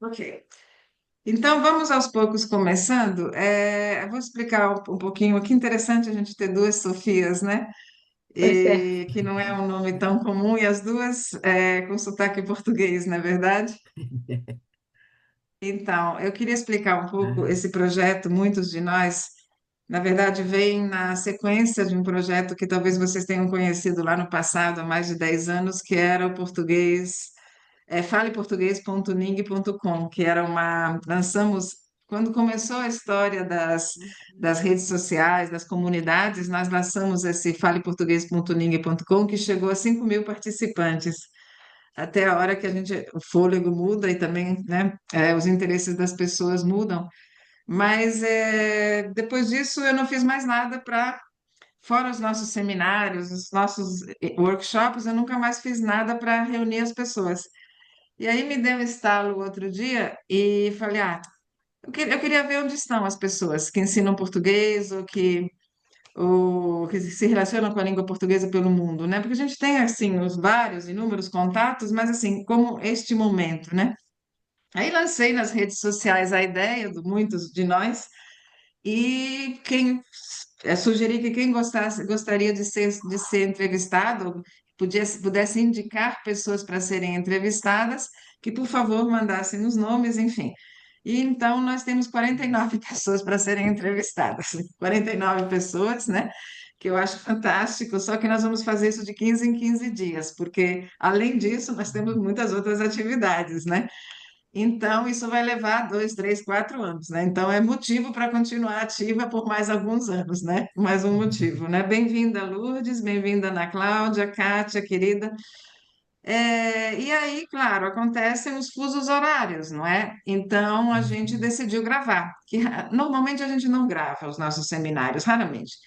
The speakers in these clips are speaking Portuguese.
Ok. Então, vamos aos poucos começando. Eu vou explicar um pouquinho. Que interessante a gente ter duas Sofias, né? Pois é. E que não é um nome tão comum, e as duas com sotaque português, não é verdade? Então, eu queria explicar um pouco Ah, esse projeto. Muitos de nós, na verdade, vem na sequência de um projeto que talvez vocês tenham conhecido lá no passado, há mais de 10 anos, que era o português. Faleportuguês.ning.com, que era uma. Lançamos, quando começou a história das redes sociais, das comunidades, nós lançamos esse faleportuguês.ning.com, que chegou a 5 mil participantes. Até a hora que o fôlego muda e também, né, os interesses das pessoas mudam. Mas depois disso eu não fiz mais nada para, fora os nossos seminários, os nossos workshops, eu nunca mais fiz nada para reunir as pessoas. E aí me deu um estalo outro dia e falei, eu queria ver onde estão as pessoas que ensinam português ou que se relacionam com a língua portuguesa pelo mundo, né? Porque a gente tem, assim, os vários, inúmeros contatos, mas, assim, como este momento, né? Aí lancei nas redes sociais a ideia de muitos de nós e sugeri que quem gostaria de ser entrevistado, pudesse indicar pessoas para serem entrevistadas, que por favor mandassem os nomes, enfim. E então nós temos 49 pessoas para serem entrevistadas, 49 pessoas, né? Que eu acho fantástico, só que nós vamos fazer isso de 15 em 15 dias, porque além disso nós temos muitas outras atividades, né? Então, isso vai levar 2, 3, 4 anos, né? Então, é motivo para continuar ativa por mais alguns anos, né? Mais um motivo, né? Bem-vinda, Lourdes, bem-vinda, Ana Cláudia, Kátia, querida. E aí, claro, acontecem os fusos horários, não é? Então, a gente decidiu gravar, que normalmente a gente não grava os nossos seminários, raramente.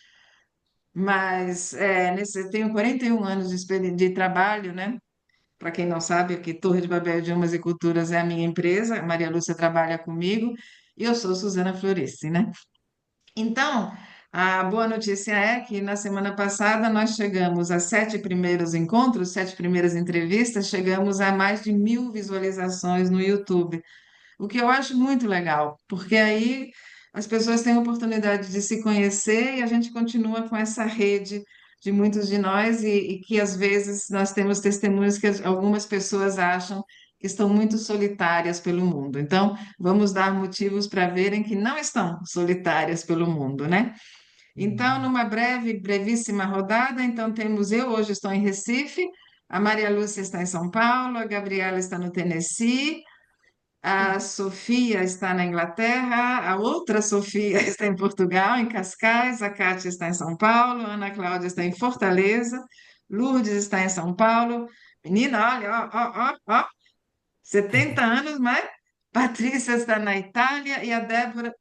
Mas eu tenho 41 anos de trabalho, né? Para quem não sabe, aqui Torre de Babel Idiomas e Culturas é a minha empresa, a Maria Lúcia trabalha comigo e eu sou Suzana Florice, né? Então, a boa notícia é que na semana passada nós chegamos a 7 primeiros encontros, 7 primeiras entrevistas, chegamos a mais de 1.000 visualizações no YouTube, o que eu acho muito legal, porque aí as pessoas têm a oportunidade de se conhecer e a gente continua com essa rede de muitos de nós e que às vezes nós temos testemunhos que algumas pessoas acham que estão muito solitárias pelo mundo. Então, vamos dar motivos para verem que não estão solitárias pelo mundo, né? Então, numa brevíssima rodada, então temos eu hoje estou em Recife, a Maria Lúcia está em São Paulo, a Gabriela está no Tennessee, a Sofia está na Inglaterra, a outra Sofia está em Portugal, em Cascais, a Cátia está em São Paulo, a Ana Cláudia está em Fortaleza, Lourdes está em São Paulo. Menina, olha, ó, 70 anos, mas Patrícia está na Itália e a Débora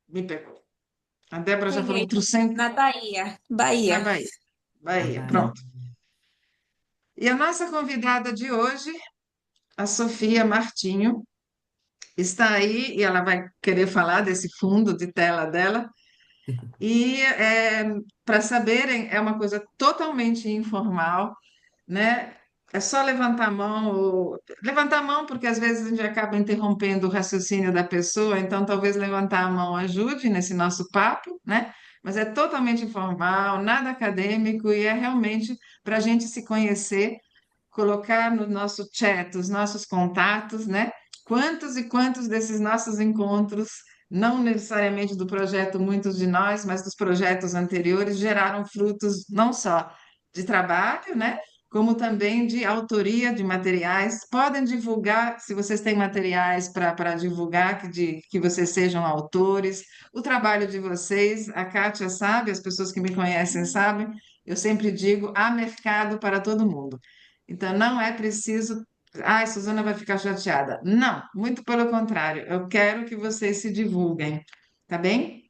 me pegou. A Débora já falou Peguei trocentas na Bahia. na Bahia. Bahia. Na Bahia, Bahia. pronto. E a nossa convidada de hoje, a Sofia Martinho, está aí e ela vai querer falar desse fundo de tela dela. E para saberem, é uma coisa totalmente informal, né? É só levantar a mão, levantar a mão, porque às vezes a gente acaba interrompendo o raciocínio da pessoa, então talvez levantar a mão ajude nesse nosso papo, né? Mas é totalmente informal, nada acadêmico e é realmente para a gente se conhecer, colocar no nosso chat os nossos contatos, né? Quantos e quantos desses nossos encontros, não necessariamente do projeto Muitos de Nós, mas dos projetos anteriores, geraram frutos não só de trabalho, né? Como também de autoria de materiais. Podem divulgar, se vocês têm materiais para divulgar, que vocês sejam autores. O trabalho de vocês, a Kátia sabe, as pessoas que me conhecem sabem, eu sempre digo, há mercado para todo mundo. Então, não é preciso. Ai, Suzana vai ficar chateada. Não, muito pelo contrário. Eu quero que vocês se divulguem, tá bem?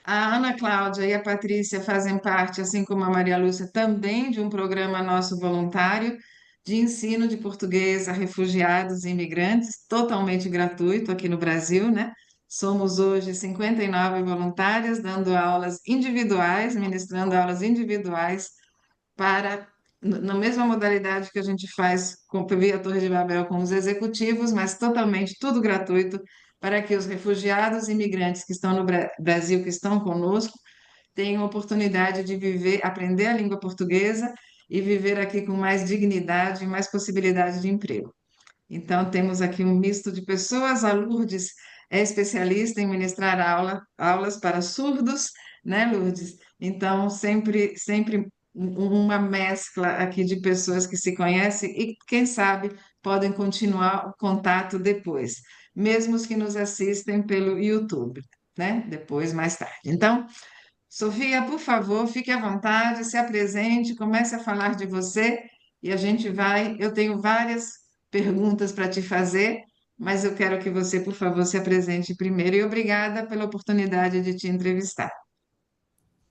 A Ana Cláudia e a Patrícia fazem parte, assim como a Maria Lúcia, também de um programa nosso voluntário de ensino de português a refugiados e imigrantes, totalmente gratuito aqui no Brasil, né? Somos hoje 59 voluntárias dando aulas individuais, ministrando aulas individuais para na mesma modalidade que a gente faz com via Torre de Babel com os executivos, mas totalmente tudo gratuito para que os refugiados e imigrantes que estão no Brasil, que estão conosco, tenham oportunidade de viver, aprender a língua portuguesa e viver aqui com mais dignidade e mais possibilidade de emprego. Então, temos aqui um misto de pessoas. A Lourdes é especialista em ministrar aulas para surdos, né, Lourdes? Então, sempre uma mescla aqui de pessoas que se conhecem e, quem sabe, podem continuar o contato depois, mesmo os que nos assistem pelo YouTube, né? Depois, mais tarde. Então, Sofia, por favor, fique à vontade, se apresente, comece a falar de você e a gente vai. Eu tenho várias perguntas para te fazer, mas eu quero que você, por favor, se apresente primeiro e obrigada pela oportunidade de te entrevistar.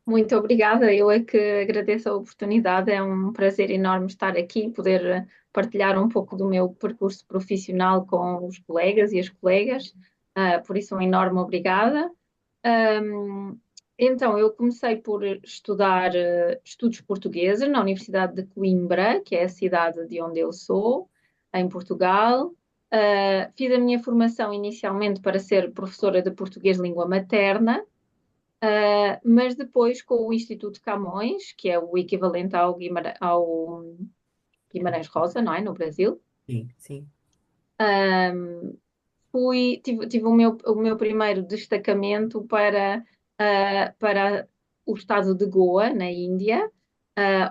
Muito obrigada, eu é que agradeço a oportunidade, é um prazer enorme estar aqui, poder partilhar um pouco do meu percurso profissional com os colegas e as colegas, por isso um enorme obrigada. Ahm, então, eu comecei por estudar estudos portugueses na Universidade de Coimbra, que é a cidade de onde eu sou, em Portugal. Fiz a minha formação inicialmente para ser professora de português língua materna, mas depois com o Instituto Camões, que é o equivalente ao Guimarães Rosa, não é? No Brasil. Sim, sim. Tive o meu primeiro destacamento para o estado de Goa, na Índia,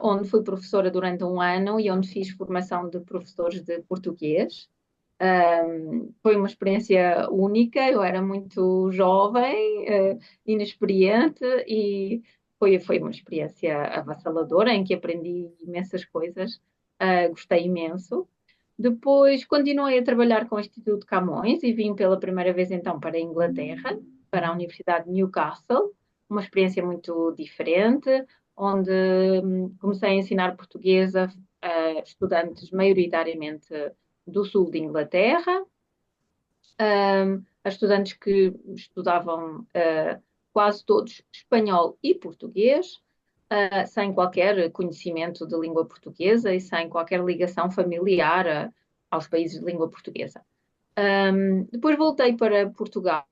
onde fui professora durante um ano e onde fiz formação de professores de português. Foi uma experiência única, eu era muito jovem, inexperiente e foi uma experiência avassaladora em que aprendi imensas coisas, gostei imenso. Depois continuei a trabalhar com o Instituto Camões e vim pela primeira vez então para a Inglaterra, para a Universidade de Newcastle, uma experiência muito diferente, onde comecei a ensinar português a estudantes maioritariamente do sul de Inglaterra, a estudantes que estudavam quase todos espanhol e português, sem qualquer conhecimento de língua portuguesa e sem qualquer ligação familiar aos países de língua portuguesa. Depois voltei para Portugal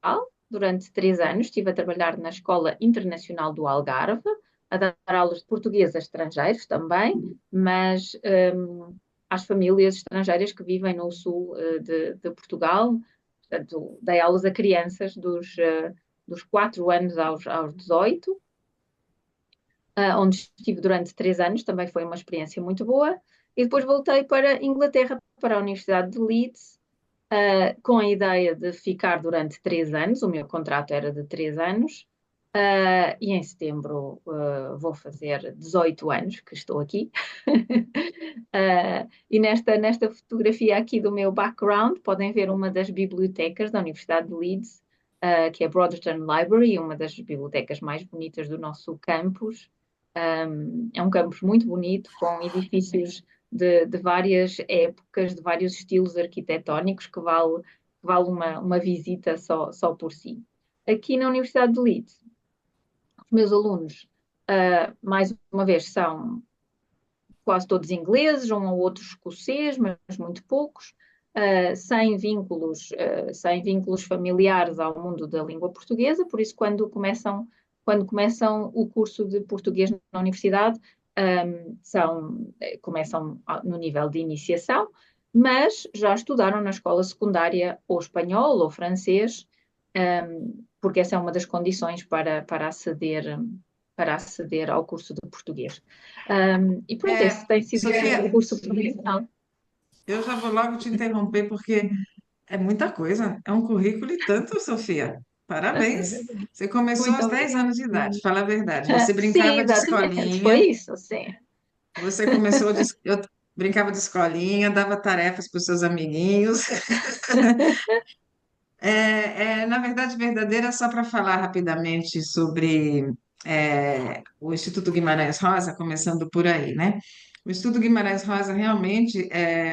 durante 3 anos, estive a trabalhar na Escola Internacional do Algarve, a dar aulas de português a estrangeiros também, mas às famílias estrangeiras que vivem no sul de Portugal. Portanto, dei aulas a crianças dos 4 anos aos 18, onde estive durante 3 anos, também foi uma experiência muito boa. E depois voltei para a Inglaterra, para a Universidade de Leeds, com a ideia de ficar durante 3 anos. O meu contrato era de 3 anos, e em setembro vou fazer 18 anos que estou aqui. E nesta fotografia aqui do meu background, podem ver uma das bibliotecas da Universidade de Leeds, que é a Broadstone Library, uma das bibliotecas mais bonitas do nosso campus. É um campus muito bonito, com edifícios de várias épocas, de vários estilos arquitetónicos, que vale uma visita só por si. Aqui na Universidade de Leeds, os meus alunos, mais uma vez, são quase todos ingleses, um ou outro escocês, mas muito poucos, sem vínculos familiares ao mundo da língua portuguesa. Por isso, quando começam o curso de português na universidade, começam no nível de iniciação, mas já estudaram na escola secundária ou espanhol ou francês, porque essa é uma das condições para aceder ao curso de português. E pronto, esse tem sido o Sofia, curso profissional. eu já vou logo te interromper porque é muita coisa, é um currículo e tanto, Sofia. Parabéns. Você começou Muito aos 10 obrigada. anos de idade, fala a verdade. Você Sim, brincava de exatamente, foi escolinha, isso, sim. você começou de, eu brincava de escolinha, dava tarefas para os seus amiguinhos. Na verdade, verdadeira, só para falar rapidamente sobre o Instituto Guimarães Rosa, começando por aí, né? O Instituto Guimarães Rosa realmente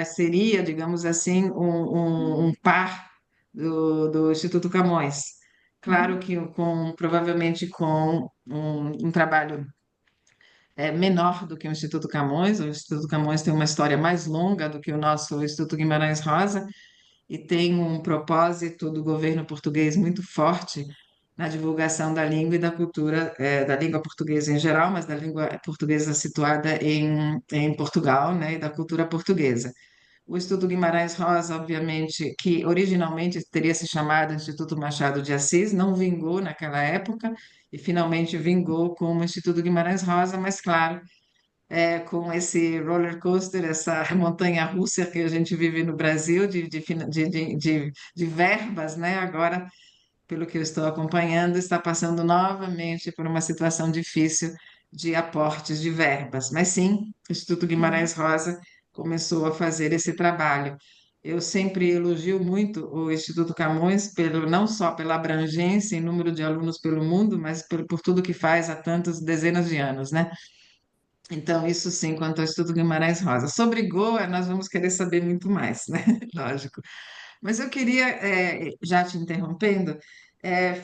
seria, digamos assim, um par do Instituto Camões. Claro que provavelmente com um trabalho menor do que o Instituto Camões. O Instituto Camões tem uma história mais longa do que o nosso Instituto Guimarães Rosa e tem um propósito do governo português muito forte na divulgação da língua e da cultura, da língua portuguesa em geral, mas da língua portuguesa situada em Portugal, né, e da cultura portuguesa. O Instituto Guimarães Rosa, obviamente, que originalmente teria se chamado Instituto Machado de Assis, não vingou naquela época e finalmente vingou como Instituto Guimarães Rosa, mas claro, com esse roller coaster, essa montanha-russa que a gente vive no Brasil de verbas, né? Agora, pelo que eu estou acompanhando, está passando novamente por uma situação difícil de aportes de verbas. Mas sim, o Instituto Uhum. Guimarães Rosa começou a fazer esse trabalho. Eu sempre elogio muito o Instituto Camões, não só pela abrangência em número de alunos pelo mundo, mas por tudo que faz há tantas dezenas de anos, né? Então, isso sim, quanto ao Instituto Guimarães Rosa. Sobre Goa, nós vamos querer saber muito mais, né? Lógico. Mas eu queria, já te interrompendo,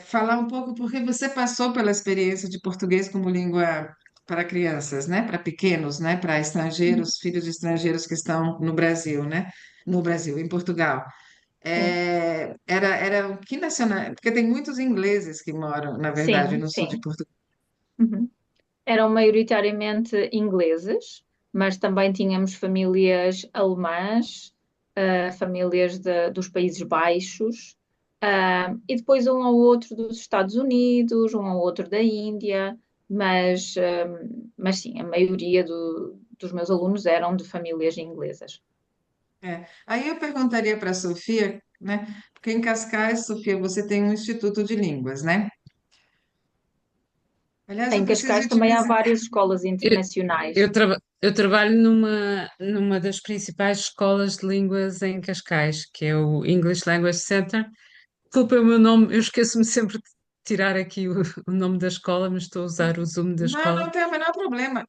falar um pouco porque você passou pela experiência de português como língua para crianças, né? Para pequenos, né? Para estrangeiros, filhos de estrangeiros que estão no Brasil, né? No Brasil, em Portugal. Sim, Era que nacional? Porque tem muitos ingleses que moram, na verdade, sim, no sul de sim. Portugal. Uhum. Eram maioritariamente ingleses, mas também tínhamos famílias alemãs, famílias dos Países Baixos, e depois um ou outro dos Estados Unidos, um ou outro da Índia, mas sim, a maioria dos meus alunos eram de famílias inglesas. Aí eu perguntaria para a Sofia, né? Porque em Cascais, Sofia, você tem um instituto de línguas, né? Aliás, eu Em preciso Cascais te também há visitar. várias escolas Eu, internacionais. eu trabalho numa das principais escolas de línguas em Cascais, que é o English Language Center. Desculpa o meu nome, eu esqueço-me sempre de tirar aqui o nome da escola, mas estou a usar o Zoom da Não, escola. não tem o menor problema.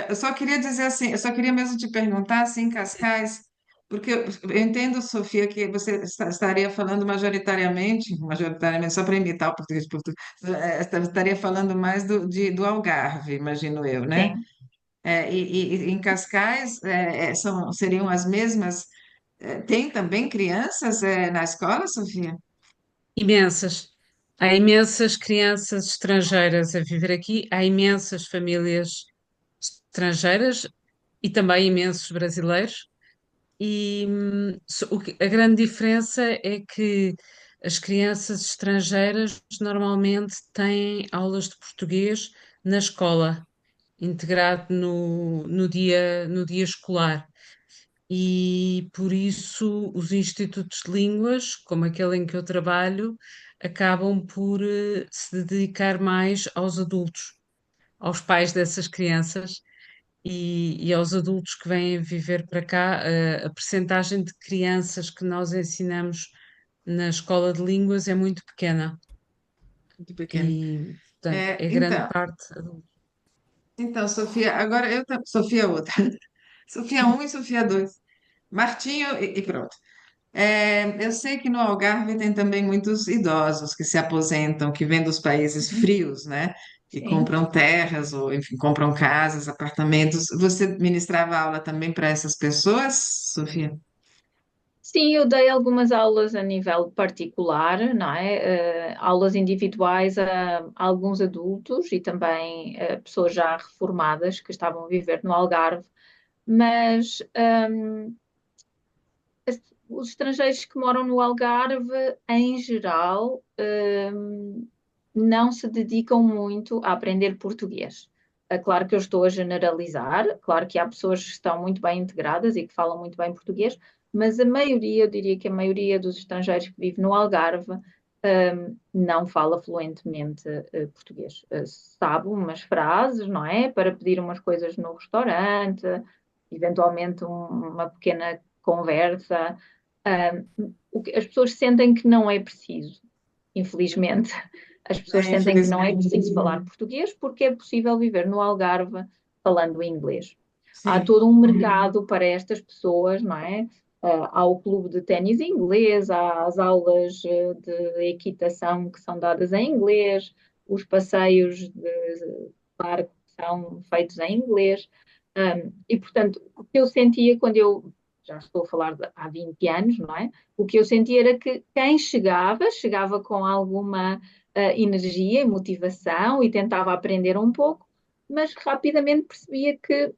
Eu só queria dizer assim, eu só queria mesmo te perguntar assim, Cascais, porque eu entendo, Sofia, que você estaria falando majoritariamente, só para imitar o português de Portugal, estaria falando mais do Algarve, imagino eu, né? Sim. E em Cascais seriam as mesmas. Tem também crianças na escola, Sofia? Imensas. Há imensas crianças estrangeiras a viver aqui, há imensas famílias estrangeiras e também imensos brasileiros. E a grande diferença é que as crianças estrangeiras normalmente têm aulas de português na escola, integrado no dia escolar. E por isso os institutos de línguas, como aquele em que eu trabalho, acabam por se dedicar mais aos adultos, aos pais dessas crianças e aos adultos que vêm viver para cá. A percentagem de crianças que nós ensinamos na escola de línguas é muito pequena Muito pequeno. e, portanto, é grande Então, parte adultos. Sofia, agora Sofia outra. Sofia um e Sofia 2. Martinho e pronto. Eu sei que no Algarve tem também muitos idosos que se aposentam, que vêm dos países Uhum. frios, né? E Sim. compram terras ou, enfim, compram casas, apartamentos. Você ministrava aula também para essas pessoas, Sofia? Sim, eu dei algumas aulas a nível particular, não é? Aulas individuais a alguns adultos e também a pessoas já reformadas que estavam a viver no Algarve, mas os estrangeiros que moram no Algarve, em geral, não se dedicam muito a aprender português. É claro que eu estou a generalizar, claro que há pessoas que estão muito bem integradas e que falam muito bem português, mas a maioria, eu diria que a maioria dos estrangeiros que vive no Algarve, não fala fluentemente português. Sabe umas frases, não é? Para pedir umas coisas no restaurante, eventualmente uma pequena conversa. As pessoas sentem que não é preciso, infelizmente. As pessoas sentem que não é Infelizmente. preciso falar português porque é possível viver no Algarve falando inglês. Há Sim. todo um mercado para estas pessoas, não é? Há o clube de ténis inglês, há as aulas de equitação que são dadas em inglês, os passeios de barco são feitos em inglês. E, portanto, o que eu sentia quando eu, já estou a falar há 20 anos, não é? O que eu sentia era que quem chegava com alguma energia e motivação e tentava aprender um pouco, mas rapidamente percebia que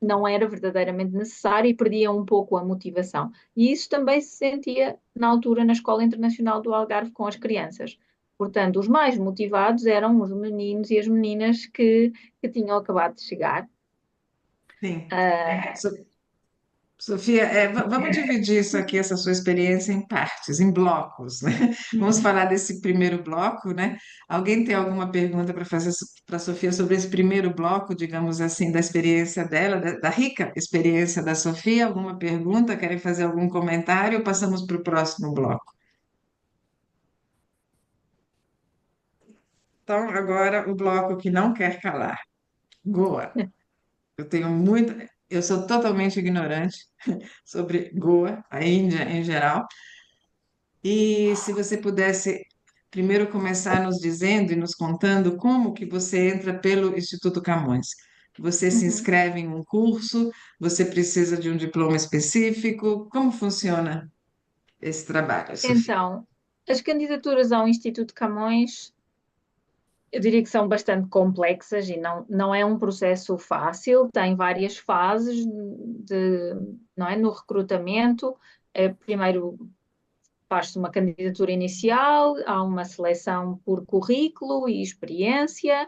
não era verdadeiramente necessário e perdia um pouco a motivação. E isso também se sentia na altura na Escola Internacional do Algarve com as crianças. Portanto, os mais motivados eram os meninos e as meninas que tinham acabado de chegar. Sim. Uh, So- Sofia, vamos dividir isso aqui, essa sua experiência, em partes, em blocos, né? Vamos falar desse primeiro bloco, né? Alguém tem alguma pergunta para fazer para a Sofia sobre esse primeiro bloco, digamos assim, da experiência dela, da rica experiência da Sofia? Alguma pergunta? Querem fazer algum comentário? Ou passamos para o próximo bloco? Então, agora o bloco que não quer calar. Goa. Eu sou totalmente ignorante sobre Goa, a Índia em geral. E se você pudesse primeiro começar nos dizendo e nos contando como que você entra pelo Instituto Camões. Você se uhum. inscreve em um curso, você precisa de um diploma específico, como funciona esse trabalho, Sofia? Então, as candidaturas ao Instituto Camões, eu diria que são bastante complexas e não é um processo fácil, tem várias fases não é, no recrutamento. Primeiro faz-se uma candidatura inicial, há uma seleção por currículo e experiência,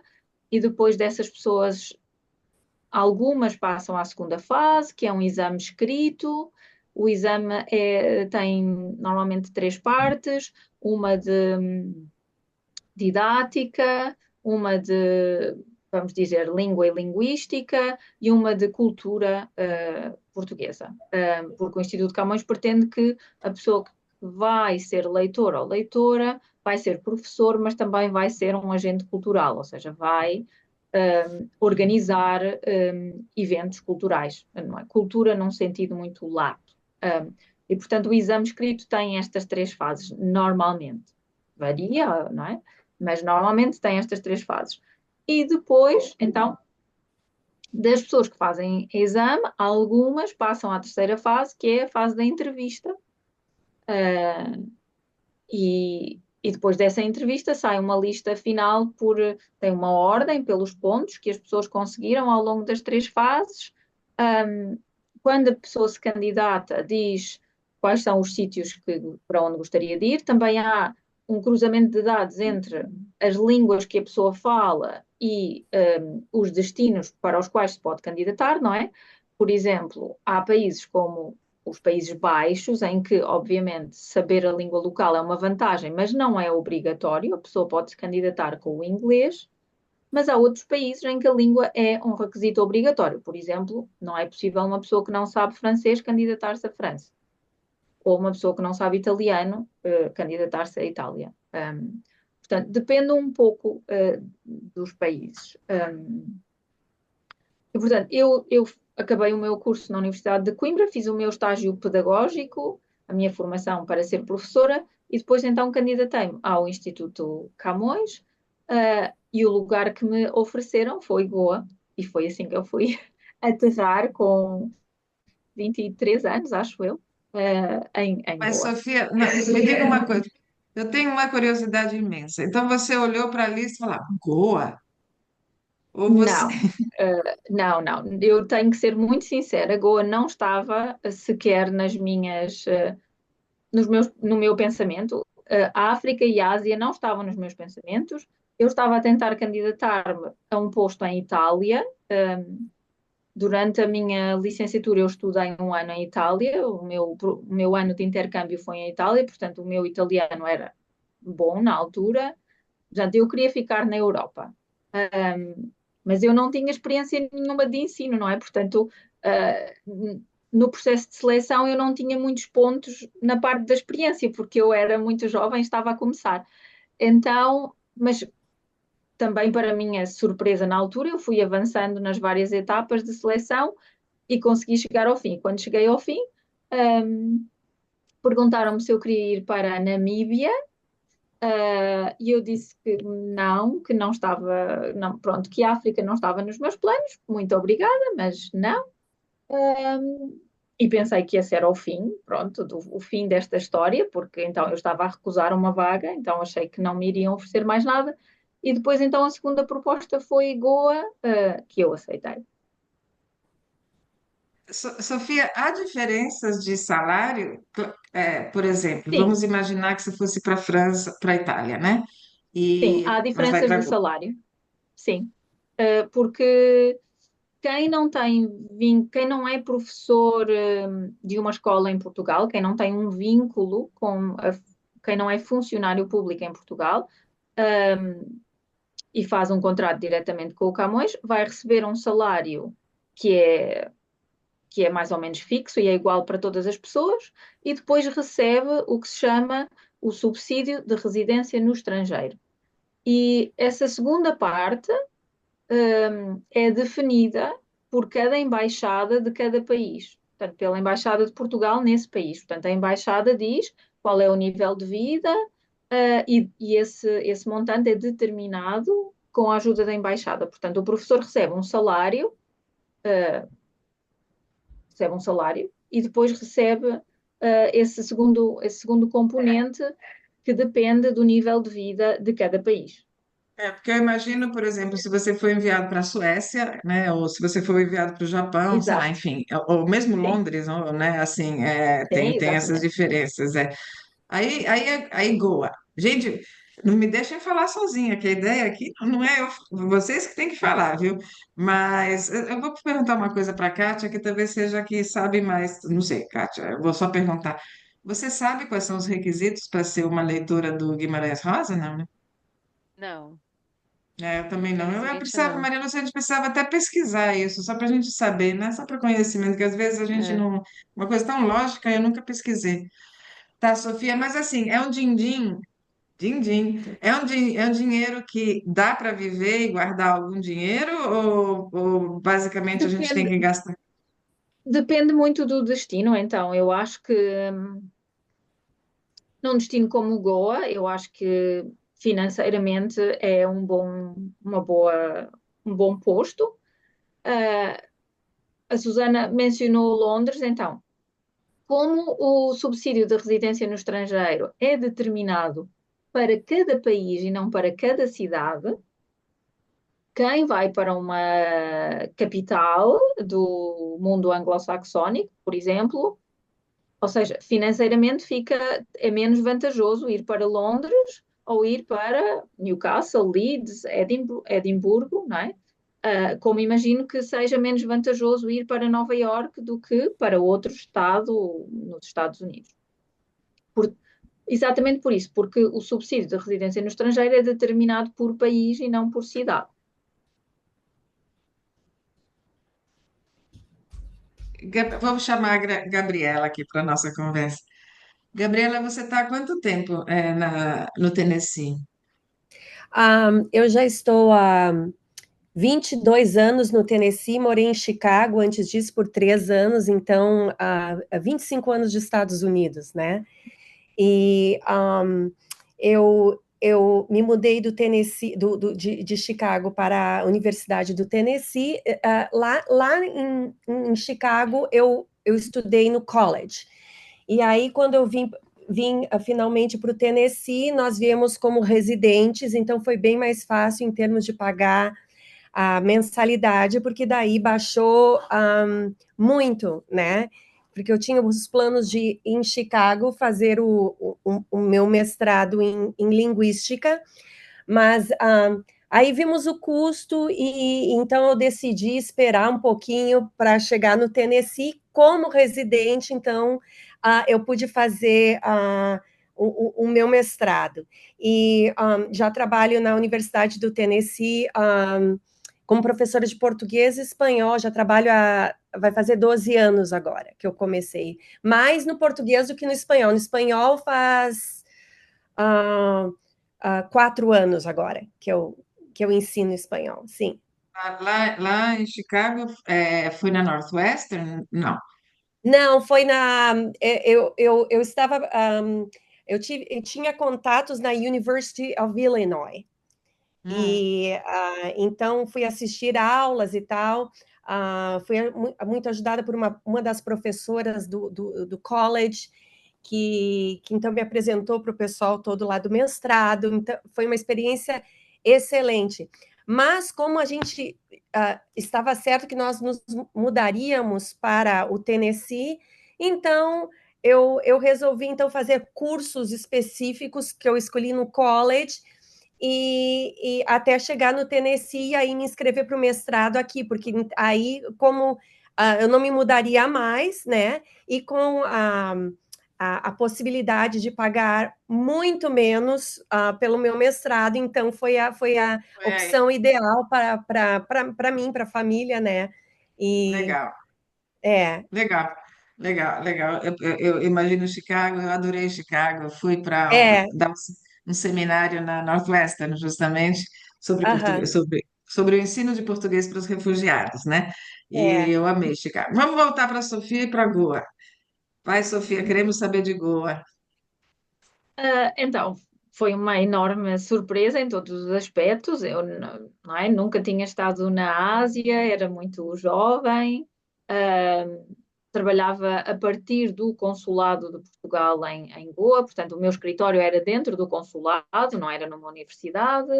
e depois dessas pessoas, algumas passam à segunda fase, que é um exame escrito. O exame tem normalmente três partes: uma de didática, uma de, vamos dizer, língua e linguística e uma de cultura portuguesa. Porque o Instituto Camões pretende que a pessoa que vai ser leitor ou leitora vai ser professor, mas também vai ser um agente cultural, ou seja, vai organizar eventos culturais, não é? Cultura num sentido muito lato. E, portanto, o exame escrito tem estas três fases, normalmente. Varia, não é? Mas normalmente tem estas três fases. E depois, então, das pessoas que fazem exame, algumas passam à terceira fase, que é a fase da entrevista. E depois dessa entrevista sai uma lista final tem uma ordem pelos pontos que as pessoas conseguiram ao longo das três fases. Um, Quando a pessoa se candidata, diz quais são os sítios para onde gostaria de ir. Também há um cruzamento de dados entre as línguas que a pessoa fala e os destinos para os quais se pode candidatar, não é? Por exemplo, há países como os Países Baixos, em que, obviamente, saber a língua local é uma vantagem, mas não é obrigatório, a pessoa pode se candidatar com o inglês, mas há outros países em que a língua é um requisito obrigatório. Por exemplo, não é possível uma pessoa que não sabe francês candidatar-se à França, ou uma pessoa que não sabe italiano candidatar-se à Itália. Portanto, depende um pouco dos países. E, portanto, eu acabei o meu curso na Universidade de Coimbra, fiz o meu estágio pedagógico, a minha formação para ser professora, e depois então candidatei-me ao Instituto Camões, e o lugar que me ofereceram foi Goa, e foi assim que eu fui aterrar com 23 anos, acho eu, em Mas, Goa. Sofia, me diga uma coisa, eu tenho uma curiosidade imensa. Então, você olhou para a lista e falou, Goa? Ou você... Não, não. Eu tenho que ser muito sincera. Goa não estava sequer no meu pensamento. A África e a Ásia não estavam nos meus pensamentos. Eu estava a tentar candidatar-me a um posto em Itália. Durante a minha licenciatura, eu estudei um ano em Itália. O meu ano de intercâmbio foi em Itália, portanto, o meu italiano era bom na altura. Portanto, eu queria ficar na Europa. Mas eu não tinha experiência nenhuma de ensino, não é? Portanto, no processo de seleção eu não tinha muitos pontos na parte da experiência, porque eu era muito jovem, estava a começar. Então, mas também para minha surpresa na altura, eu fui avançando nas várias etapas de seleção e consegui chegar ao fim. Quando cheguei ao fim, perguntaram-me se eu queria ir para a Namíbia, E eu disse que não estava, não, pronto, que a África não estava nos meus planos, muito obrigada, mas não. E pensei que esse era o fim, pronto, o fim desta história, porque então eu estava a recusar uma vaga, então achei que não me iriam oferecer mais nada. E depois, então, a segunda proposta foi Goa, que eu aceitei. Sofia, há diferenças de salário? Por exemplo, Sim, vamos imaginar que você fosse para a França, para a Itália, né? sim, há Mas vai diferenças para de salário, sim. Porque quem não tem, quem não é professor, de uma escola em Portugal, quem não tem um vínculo quem não é funcionário público em Portugal, e faz um contrato diretamente com o Camões, vai receber um salário que é, que é mais ou menos fixo e é igual para todas as pessoas, e depois recebe o que se chama o subsídio de residência no estrangeiro. E essa segunda parte, é definida por cada embaixada de cada país. Portanto, pela embaixada de Portugal nesse país. Portanto, a embaixada diz qual é o nível de vida, e esse montante é determinado com a ajuda da embaixada. Portanto, o professor recebe um salário e depois recebe, esse segundo componente que depende do nível de vida de cada país. porque eu imagino, por exemplo, se você foi enviado para a Suécia, né, ou se você foi enviado para o Japão, sei lá, Exato. enfim, ou mesmo Sim, Londres, ou, né, assim, sim, tem essas exatamente. diferenças. Aí Goa. Gente, não me deixem falar sozinha, que a ideia aqui não é vocês que têm que falar, viu? Mas eu vou perguntar uma coisa para a Kátia, que talvez seja a que sabe mais. Não sei, Kátia, eu vou só perguntar. Você sabe quais são os requisitos para ser uma leitora do Guimarães Rosa, não, né? Não, Eu também não. Eu infelizmente precisava, não. Mariana, a gente precisava até pesquisar isso, só para a gente saber, né? Só para conhecimento, que às vezes a gente É. não. Uma coisa tão lógica, eu nunca pesquisei. Tá, Sofia, mas assim, é um din-din. Din-din. É um dinheiro que dá para viver e guardar algum dinheiro, ou basicamente a gente tem Depende, que gastar? depende muito do destino, então. Eu acho que, num destino como Goa, eu acho que financeiramente é um bom posto. Ah, a Susana mencionou Londres, então. Como o subsídio de residência no estrangeiro é determinado para cada país e não para cada cidade, quem vai para uma capital do mundo anglo-saxónico, por exemplo, ou seja, financeiramente é menos vantajoso ir para Londres ou ir para Newcastle, Leeds, Edimburgo, não é? Como imagino que seja menos vantajoso ir para Nova Iorque do que para outro estado nos Estados Unidos. Por- Exatamente por isso, porque o subsídio de residência no estrangeiro é determinado por país e não por cidade. Vamos chamar a Gabriela aqui para a nossa conversa. Gabriela, você está há quanto tempo no Tennessee? Eu já estou há 22 anos no Tennessee, morei em Chicago antes disso por 3 anos, então há 25 anos de Estados Unidos, né? E eu me mudei do Tennessee, de Chicago para a Universidade do Tennessee. Lá em Chicago, eu estudei no college. E aí, quando eu vim finalmente para o Tennessee, nós viemos como residentes, então foi bem mais fácil em termos de pagar a mensalidade, porque daí baixou muito, né? Porque eu tinha os planos de, em Chicago, fazer o meu mestrado em linguística, mas aí vimos o custo e então eu decidi esperar um pouquinho para chegar no Tennessee como residente, então eu pude fazer o meu mestrado. E já trabalho na Universidade do Tennessee como professora de português e espanhol, já trabalho vai fazer 12 anos agora que eu comecei. Mais no português do que no espanhol. No espanhol faz 4 anos agora que eu ensino espanhol, sim. Lá em Chicago, foi na Northwestern? Não. Não, foi na. Eu estava. eu tinha contatos na University of Illinois. Hum, E então fui assistir aulas e tal. Fui muito ajudada por uma das professoras do college, que então me apresentou para o pessoal todo lá do mestrado. Então, foi uma experiência excelente. Mas como a gente estava certo que nós nos mudaríamos para o Tennessee, então eu resolvi então fazer cursos específicos que eu escolhi no college e até chegar no Tennessee e aí me inscrever para o mestrado aqui, porque aí, como eu não me mudaria mais, né? E com a possibilidade de pagar muito menos pelo meu mestrado, então foi a foi aí. opção ideal para mim, para a família, né? E Legal, é, legal, legal, legal. Eu imagino Chicago, eu adorei Chicago. Eu fui para é, dar um seminário na Northwestern, justamente, sobre aham, português, sobre o ensino de português para os refugiados, né? E é. eu amei Chicago. Vamos voltar para a Sofia e para Goa. Vai, Sofia, queremos saber de Goa. Então, foi uma enorme surpresa em todos os aspectos. Eu não é? Nunca tinha estado na Ásia, era muito jovem, ah, trabalhava a partir do consulado de Portugal em Goa, portanto, o meu escritório era dentro do consulado, não era numa universidade,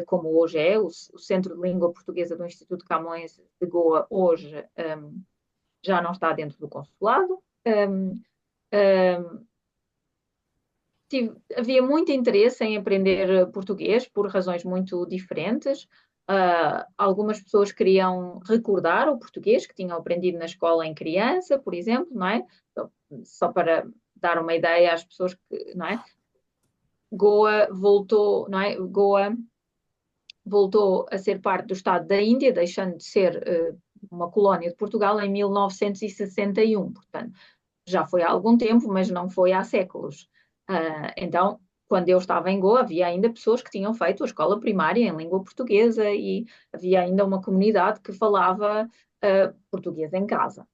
como hoje é, o Centro de Língua Portuguesa do Instituto Camões de Goa, hoje, já não está dentro do consulado. Havia muito interesse em aprender português por razões muito diferentes. Algumas pessoas queriam recordar o português que tinham aprendido na escola em criança, por exemplo, não é? Só para dar uma ideia às pessoas que, não é? Goa voltou, não é? Goa voltou a ser parte do Estado da Índia, deixando de ser uma colónia de Portugal em 1961. Portanto, já foi há algum tempo, mas não foi há séculos. Então, quando eu estava em Goa, havia ainda pessoas que tinham feito a escola primária em língua portuguesa e havia ainda uma comunidade que falava português em casa.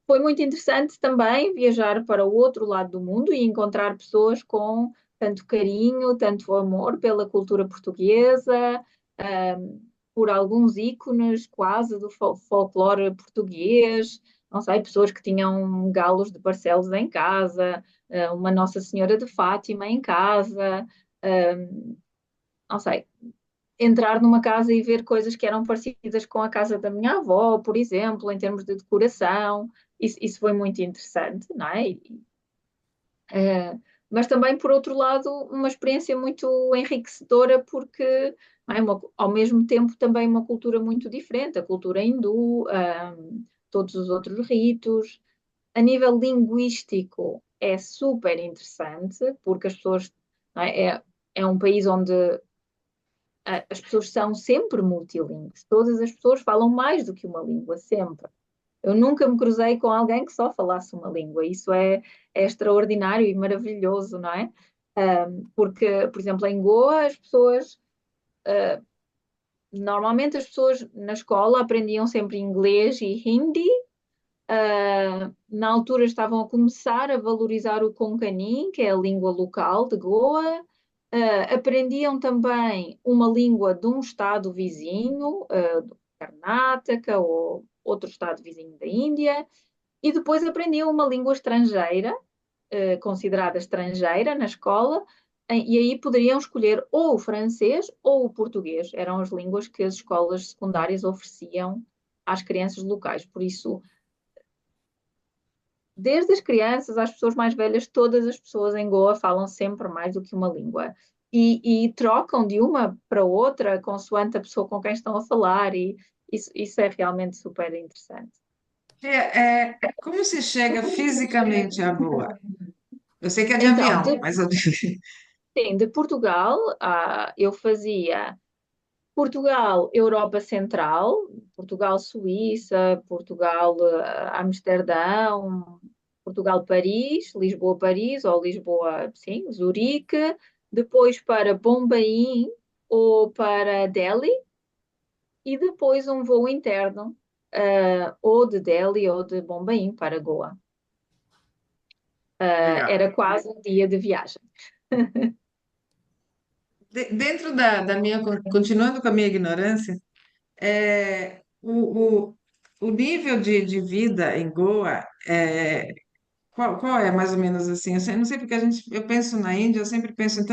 Foi muito interessante também viajar para o outro lado do mundo e encontrar pessoas com tanto carinho, tanto amor pela cultura portuguesa, por alguns ícones quase do folclore português, não sei, pessoas que tinham galos de Barcelos em casa, uma Nossa Senhora de Fátima em casa, não sei, entrar numa casa e ver coisas que eram parecidas com a casa da minha avó, por exemplo, em termos de decoração. Isso foi muito interessante, não é? Mas também, por outro lado, uma experiência muito enriquecedora, porque não é, ao mesmo tempo também uma cultura muito diferente, a cultura hindu, todos os outros ritos. A nível linguístico é super interessante, porque as pessoas, não é, é um país onde as pessoas são sempre multilingües. Todas as pessoas falam mais do que uma língua, sempre. Eu nunca me cruzei com alguém que só falasse uma língua. Isso é extraordinário e maravilhoso, não é? Porque, por exemplo, em Goa, as pessoas. Normalmente, as pessoas na escola aprendiam sempre inglês e hindi. Na altura, estavam a começar a valorizar o Konkani, que é a língua local de Goa. Aprendiam também uma língua de um estado vizinho, do Karnataka ou outro estado vizinho da Índia, e depois aprendiam uma língua estrangeira, considerada estrangeira na escola, e aí poderiam escolher ou o francês ou o português. Eram as línguas que as escolas secundárias ofereciam às crianças locais. Por isso, desde as crianças às pessoas mais velhas, todas as pessoas em Goa falam sempre mais do que uma língua. E trocam de uma para outra consoante a pessoa com quem estão a falar, e isso é realmente super interessante. Como se chega fisicamente a Goa? Eu sei que é de Então, avião, mas eu... de Portugal, eu fazia Portugal, Europa Central, Portugal, Suíça, Portugal, Amsterdão, Portugal, Paris, Lisboa, Paris, ou Lisboa, sim, Zurique, depois para Bombaim ou para Delhi, e depois um voo interno, ou de Delhi ou de Bombaim para Goa. Legal. Era quase um dia de viagem. Dentro da minha, continuando com a minha ignorância, é, o nível de vida em Goa, qual é mais ou menos assim? Eu não sei porque eu penso na Índia, eu sempre penso em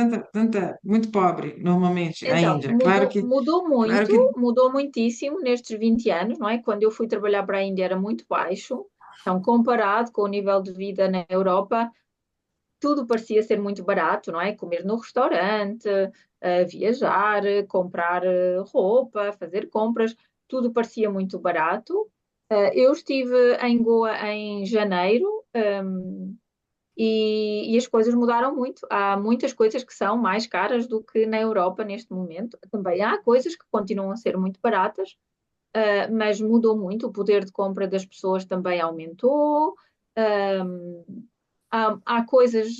muito pobre, normalmente, a Então, Índia. Claro mudou que, mudou muitíssimo nestes 20 anos, não é? Quando eu fui trabalhar para a Índia era muito baixo. Então, comparado com o nível de vida na Europa, tudo parecia ser muito barato, não é? Comer no restaurante, viajar, comprar roupa, fazer compras, tudo parecia muito barato. Eu estive em Goa em janeiro, e as coisas mudaram muito. Há muitas coisas que são mais caras do que na Europa neste momento. Também há coisas que continuam a ser muito baratas, mas mudou muito. O poder de compra das pessoas também aumentou. Há coisas,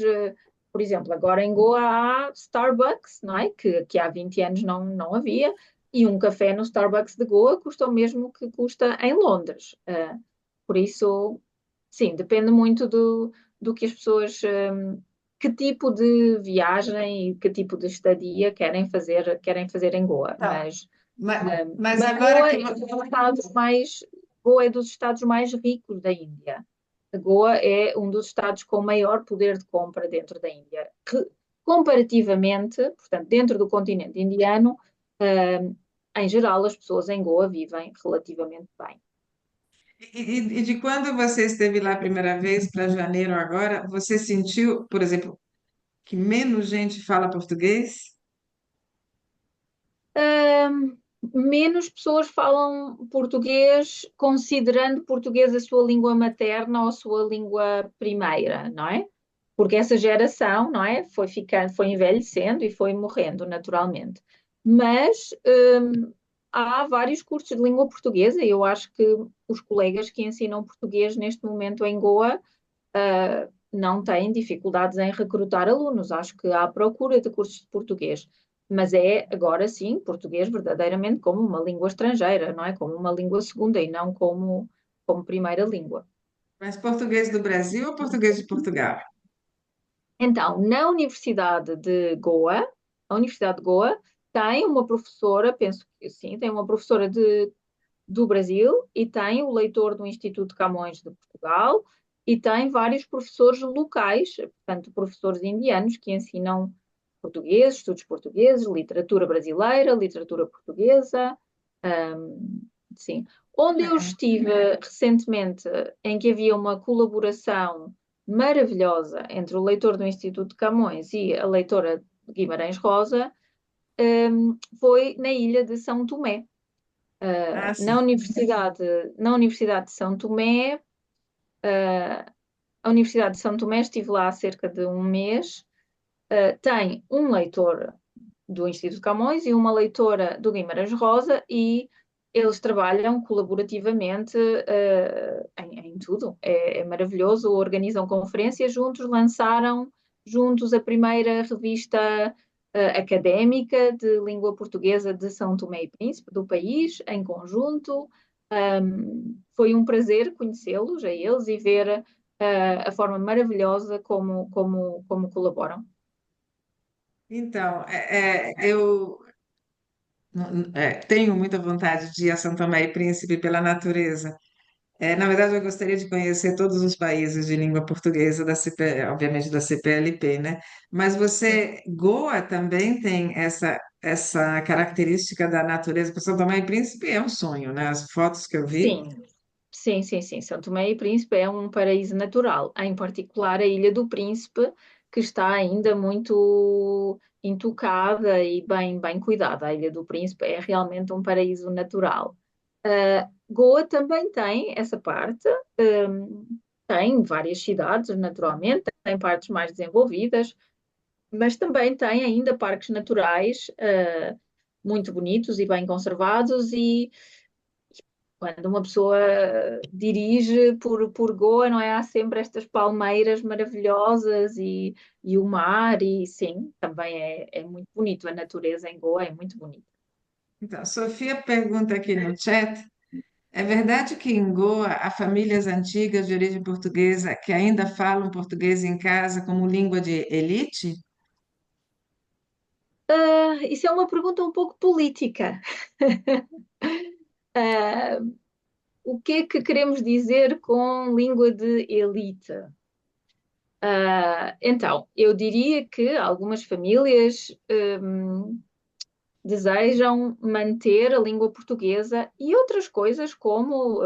por exemplo, agora em Goa há Starbucks, não é? Que há 20 anos não havia, e um café no Starbucks de Goa custa o mesmo que custa em Londres. Por isso, sim, depende muito do que as pessoas, que tipo de viagem e que tipo de estadia querem fazer em Goa. tá, mas Mas agora que Goa é dos estados mais ricos da Índia. Goa é um dos estados com maior poder de compra dentro da Índia. Comparativamente, portanto, dentro do continente indiano, em geral, as pessoas em Goa vivem relativamente bem. e de quando você esteve lá a primeira vez para janeiro agora, você sentiu, por exemplo, que menos gente fala português? Ahm, Menos pessoas falam português, considerando português a sua língua materna ou a sua língua primeira, não é? Porque essa geração, não é? Foi envelhecendo e foi morrendo naturalmente. Mas há vários cursos de língua portuguesa e eu acho que os colegas que ensinam português neste momento em Goa não têm dificuldades em recrutar alunos. Acho que há procura de cursos de português, mas é agora sim português verdadeiramente como uma língua estrangeira, não é? Como uma língua segunda e não como primeira língua. Mas português do Brasil ou português de Portugal? Então, na Universidade de Goa, a Universidade de Goa tem uma professora, penso que sim, tem uma professora do Brasil e tem o leitor do Instituto Camões de Portugal e tem vários professores locais, portanto, professores indianos que ensinam português, estudos portugueses, literatura brasileira, literatura portuguesa, sim. Onde eu É. estive recentemente, em que havia uma colaboração maravilhosa entre o leitor do Instituto Camões e a leitora de Guimarães Rosa, foi na ilha de São Tomé. Ah, Na sim. Universidade de São Tomé, a Universidade de São Tomé, estive lá há cerca de um mês, tem um leitor do Instituto Camões e uma leitora do Guimarães Rosa e eles trabalham colaborativamente em tudo. É maravilhoso, organizam conferências juntos, lançaram juntos a primeira revista académica de língua portuguesa de São Tomé e Príncipe, do país, em conjunto. Foi um prazer conhecê-los, a eles, e ver a forma maravilhosa como colaboram. Então, eu tenho muita vontade de ir a São Tomé e Príncipe pela natureza. Na verdade, eu gostaria de conhecer todos os países de língua portuguesa, obviamente da CPLP, né? Mas Goa também tem essa característica da natureza. Para São Tomé e Príncipe é um sonho, né? As fotos que eu vi. Sim, sim. São Tomé e Príncipe é um paraíso natural, em particular a Ilha do Príncipe, que está ainda muito intocada e bem cuidada. A Ilha do Príncipe é realmente um paraíso natural. Goa também tem essa parte, tem várias cidades, naturalmente, tem partes mais desenvolvidas, mas também tem ainda parques naturais, muito bonitos e bem conservados e quando uma pessoa dirige por Goa, não é? Há sempre estas palmeiras maravilhosas e o mar, e sim, também é muito bonito. A natureza em Goa é muito bonita. Então, Sofia pergunta aqui no chat. É verdade que em Goa há famílias antigas de origem portuguesa que ainda falam português em casa como língua de elite? Isso é uma pergunta um pouco política. Ah, o que é que queremos dizer com língua de elite? Então, eu diria que algumas famílias desejam manter a língua portuguesa e outras coisas, como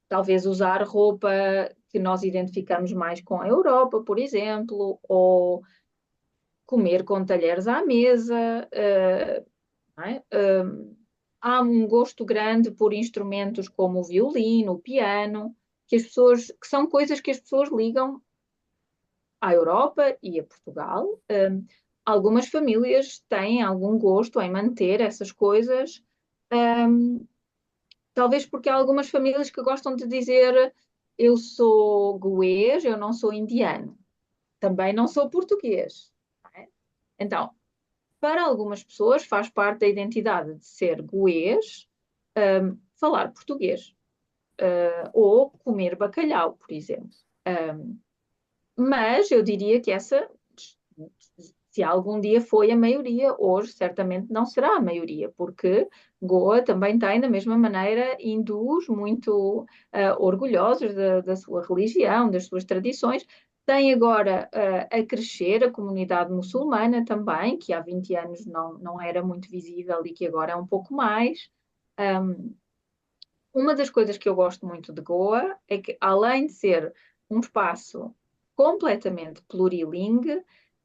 talvez usar roupa que nós identificamos mais com a Europa, por exemplo, ou comer com talheres à mesa. Não é? Há um gosto grande por instrumentos como o violino, o piano, que são coisas que as pessoas ligam à Europa e a Portugal. Algumas famílias têm algum gosto em manter essas coisas, um, talvez porque há algumas famílias que gostam de dizer eu sou goês, eu não sou indiano, também não sou português. Não é? Então, para algumas pessoas faz parte da identidade de ser goês, falar português, ou comer bacalhau, por exemplo. Mas eu diria que essa, se algum dia foi a maioria, hoje certamente não será a maioria, porque Goa também tem, da mesma maneira, hindus muito orgulhosos da sua religião, das suas tradições. Tem agora a crescer a comunidade muçulmana também, que há 20 anos não era muito visível e que agora é um pouco mais. Um, uma das coisas que eu gosto muito de Goa é que, além de ser um espaço completamente plurilingue,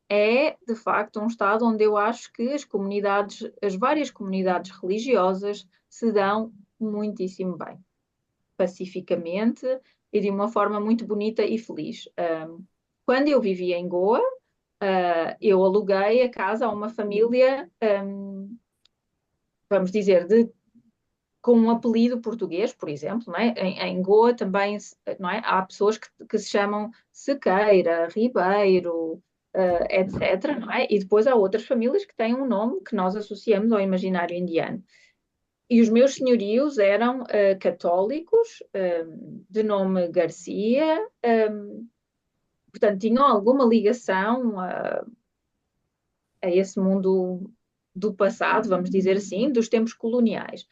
é de facto um estado onde eu acho que as várias comunidades religiosas se dão muitíssimo bem, pacificamente e de uma forma muito bonita e feliz. Quando eu vivia em Goa, eu aluguei a casa a uma família, vamos dizer, com um apelido português, por exemplo, não é? Em Goa também, não é? Há pessoas que se chamam Sequeira, Ribeiro, etc., não é? E depois há outras famílias que têm um nome que nós associamos ao imaginário indiano. E os meus senhorios eram católicos, de nome Garcia, portanto, tinham alguma ligação a esse mundo do passado, vamos dizer assim, dos tempos coloniais.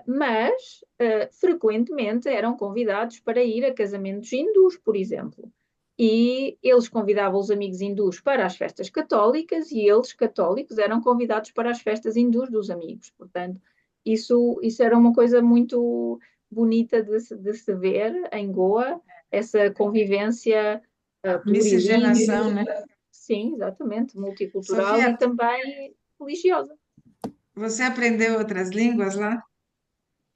Mas frequentemente eram convidados para ir a casamentos hindus, por exemplo. E eles convidavam os amigos hindus para as festas católicas e eles, católicos, eram convidados para as festas hindus dos amigos. Portanto, isso era uma coisa muito bonita de se ver em Goa, essa convivência plurilingue. Miscigenação, né? Sim, exatamente, multicultural e Sofia, também religiosa. você aprendeu outras línguas lá?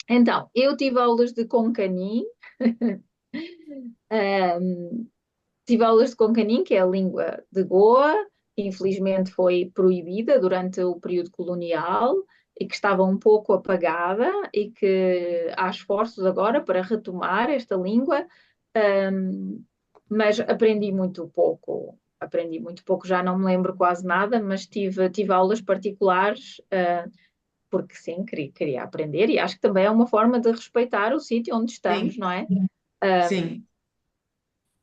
Então, eu tive aulas de Konkani, um, tive aulas de Konkani, que é a língua de Goa, que infelizmente foi proibida durante o período colonial e que estava um pouco apagada e que há esforços agora para retomar esta língua, mas aprendi muito pouco, já não me lembro quase nada, mas tive aulas particulares, porque sim, queria aprender e acho que também é uma forma de respeitar o sítio onde estamos, Sim, não é? sim.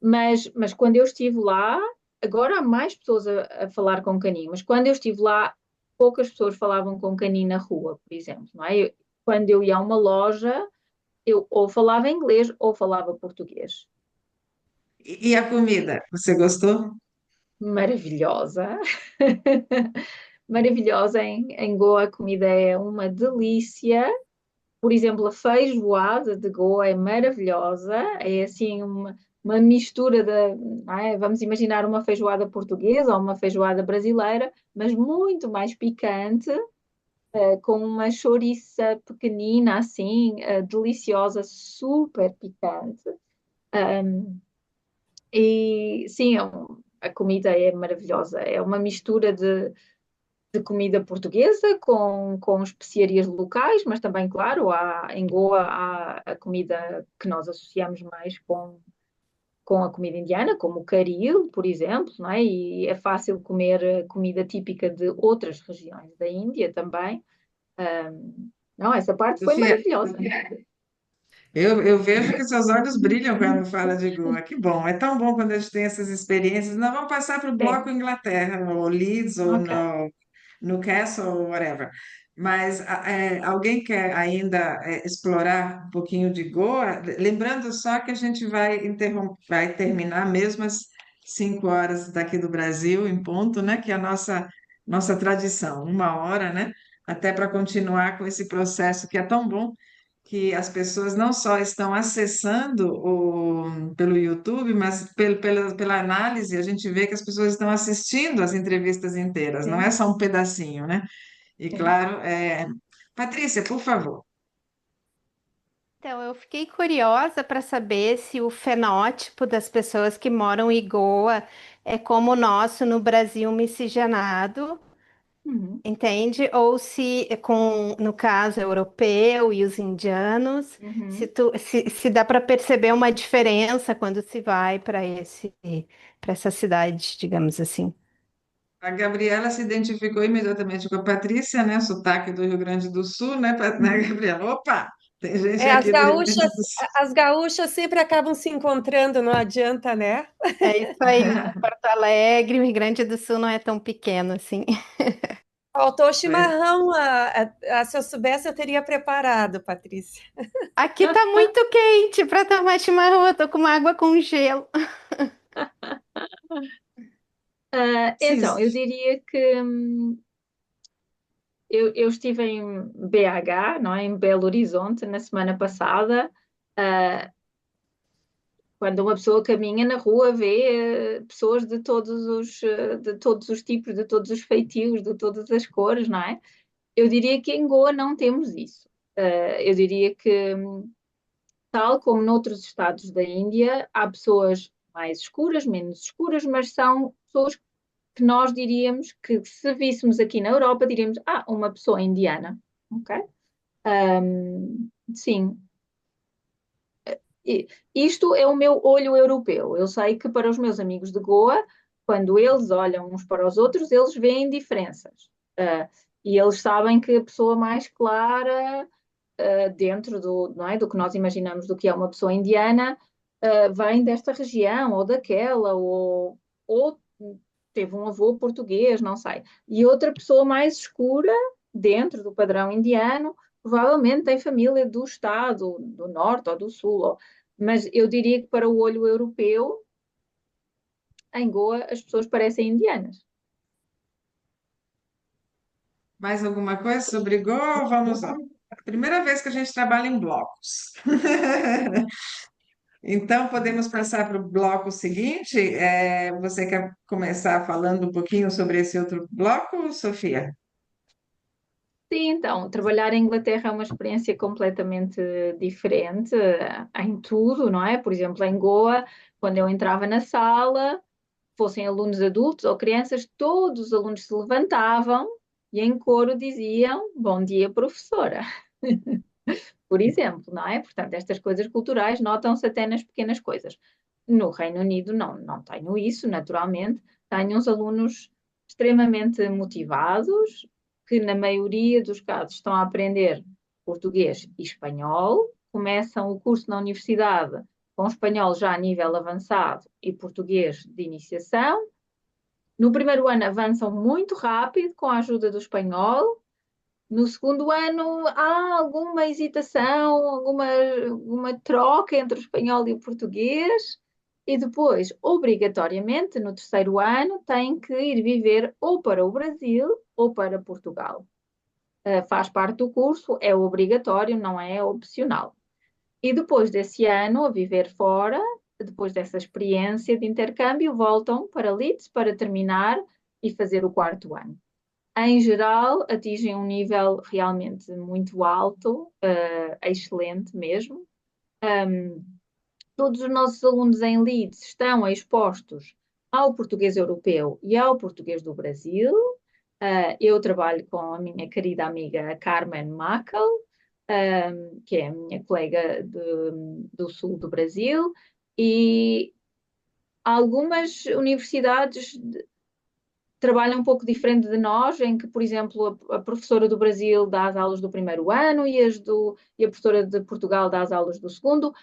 Mas quando eu estive lá, agora há mais pessoas a falar com cani, mas quando eu estive lá, poucas pessoas falavam com cani na rua, por exemplo, não é? Quando eu ia a uma loja, eu ou falava inglês ou falava português. E a comida, você gostou? Maravilhosa. Maravilhosa em Goa, a comida é uma delícia. Por exemplo, a feijoada de Goa é maravilhosa, é assim uma mistura de, não é? Vamos imaginar uma feijoada portuguesa ou uma feijoada brasileira, mas muito mais picante, com uma chouriça pequenina assim, deliciosa, super picante. E sim, a comida é maravilhosa, é uma mistura de comida portuguesa com especiarias locais, mas também, claro, em Goa há a comida que nós associamos mais com a comida indiana, como o caril, por exemplo, não é? E é fácil comer comida típica de outras regiões da Índia também. Não, essa parte foi Sofia, maravilhosa. Eu vejo que seus olhos brilham quando fala de Goa. Que bom, é tão bom quando a gente tem essas experiências. Nós vamos passar para o Sim, bloco Inglaterra, ou Leeds, ou ok. no Newcastle, ou whatever. Mas alguém quer ainda explorar um pouquinho de Goa? Lembrando só que a gente vai terminar mesmo às 5 horas daqui do Brasil, em ponto, né? Que é a nossa tradição, 1 hora, né? Até para continuar com esse processo que é tão bom que as pessoas não só estão acessando pelo YouTube, mas pela análise, a gente vê que as pessoas estão assistindo as entrevistas inteiras, não é Sim, só um pedacinho, né? E sim. claro, Patrícia, por favor. Então, eu fiquei curiosa para saber se o fenótipo das pessoas que moram em Goa é como o nosso no Brasil miscigenado, Uhum, entende? Ou se, no caso, europeu e os indianos, uhum. se dá para perceber uma diferença quando se vai para essa cidade, digamos assim. A Gabriela se identificou imediatamente com a Patrícia, né? Sotaque do Rio Grande do Sul, né, né, Gabriela? Opa, tem gente É, aqui do Rio Grande do Sul. as gaúchas sempre acabam se encontrando, não adianta, né? É isso aí. Porto Alegre, o Rio Grande do Sul não é tão pequeno assim. Faltou Pois chimarrão. Se eu soubesse, eu teria preparado, Patrícia. Aqui tá muito quente para tomar chimarrão, eu tô com uma água com gelo. sim, Então, eu diria que eu estive em BH, não é? Em Belo Horizonte, na semana passada. Ah, Quando uma pessoa caminha na rua, vê pessoas de todos os tipos, de todos os feitios, de todas as cores, não é? Eu diria que em Goa não temos isso. Eu diria que, tal como noutros estados da Índia, há pessoas mais escuras, menos escuras, mas são pessoas que nós diríamos que, se víssemos aqui na Europa, diríamos, uma pessoa indiana, ok? Sim, isto é o meu olho europeu. Eu sei que para os meus amigos de Goa, quando eles olham uns para os outros, eles veem diferenças. Ah, e eles sabem que a pessoa mais clara, dentro não é, do que nós imaginamos do que é uma pessoa indiana, vem desta região, ou daquela, ou teve um avô português, não sei. E outra pessoa mais escura, dentro do padrão indiano, provavelmente tem família do estado, do norte ou do sul. Mas eu diria que para o olho europeu, em Goa, as pessoas parecem indianas. mais alguma coisa sobre Goa? Vamos lá. Primeira vez que a gente trabalha em blocos. Então, podemos passar para o bloco seguinte. Você quer começar falando um pouquinho sobre esse outro bloco, Sofia? Sim, então, trabalhar em Inglaterra é uma experiência completamente diferente, em tudo, não é? Por exemplo, em Goa, quando eu entrava na sala, fossem alunos adultos ou crianças, todos os alunos se levantavam e em coro diziam: Bom dia, professora. Por exemplo, não é? Portanto, estas coisas culturais notam-se até nas pequenas coisas. No Reino Unido não tenho isso, naturalmente. Tenho uns alunos extremamente motivados, que na maioria dos casos estão a aprender português e espanhol, começam o curso na universidade com espanhol já a nível avançado e português de iniciação. No primeiro ano avançam muito rápido com a ajuda do espanhol. No segundo ano há alguma hesitação, alguma troca entre o espanhol e o português, e depois, obrigatoriamente, no terceiro ano, têm que ir viver ou para o Brasil ou para Portugal. Faz parte do curso, é obrigatório, não é opcional. E depois desse ano a viver fora, depois dessa experiência de intercâmbio, voltam para Leeds para terminar e fazer o quarto ano. Em geral, atingem um nível realmente muito alto, excelente mesmo. Todos os nossos alunos em Leeds estão expostos ao português europeu e ao português do Brasil. Eu trabalho com a minha querida amiga Carmen Mackel, que é a minha colega do sul do Brasil, e algumas universidades trabalha um pouco diferente de nós, em que, por exemplo, a professora do Brasil dá as aulas do primeiro ano e a professora de Portugal dá as aulas do segundo.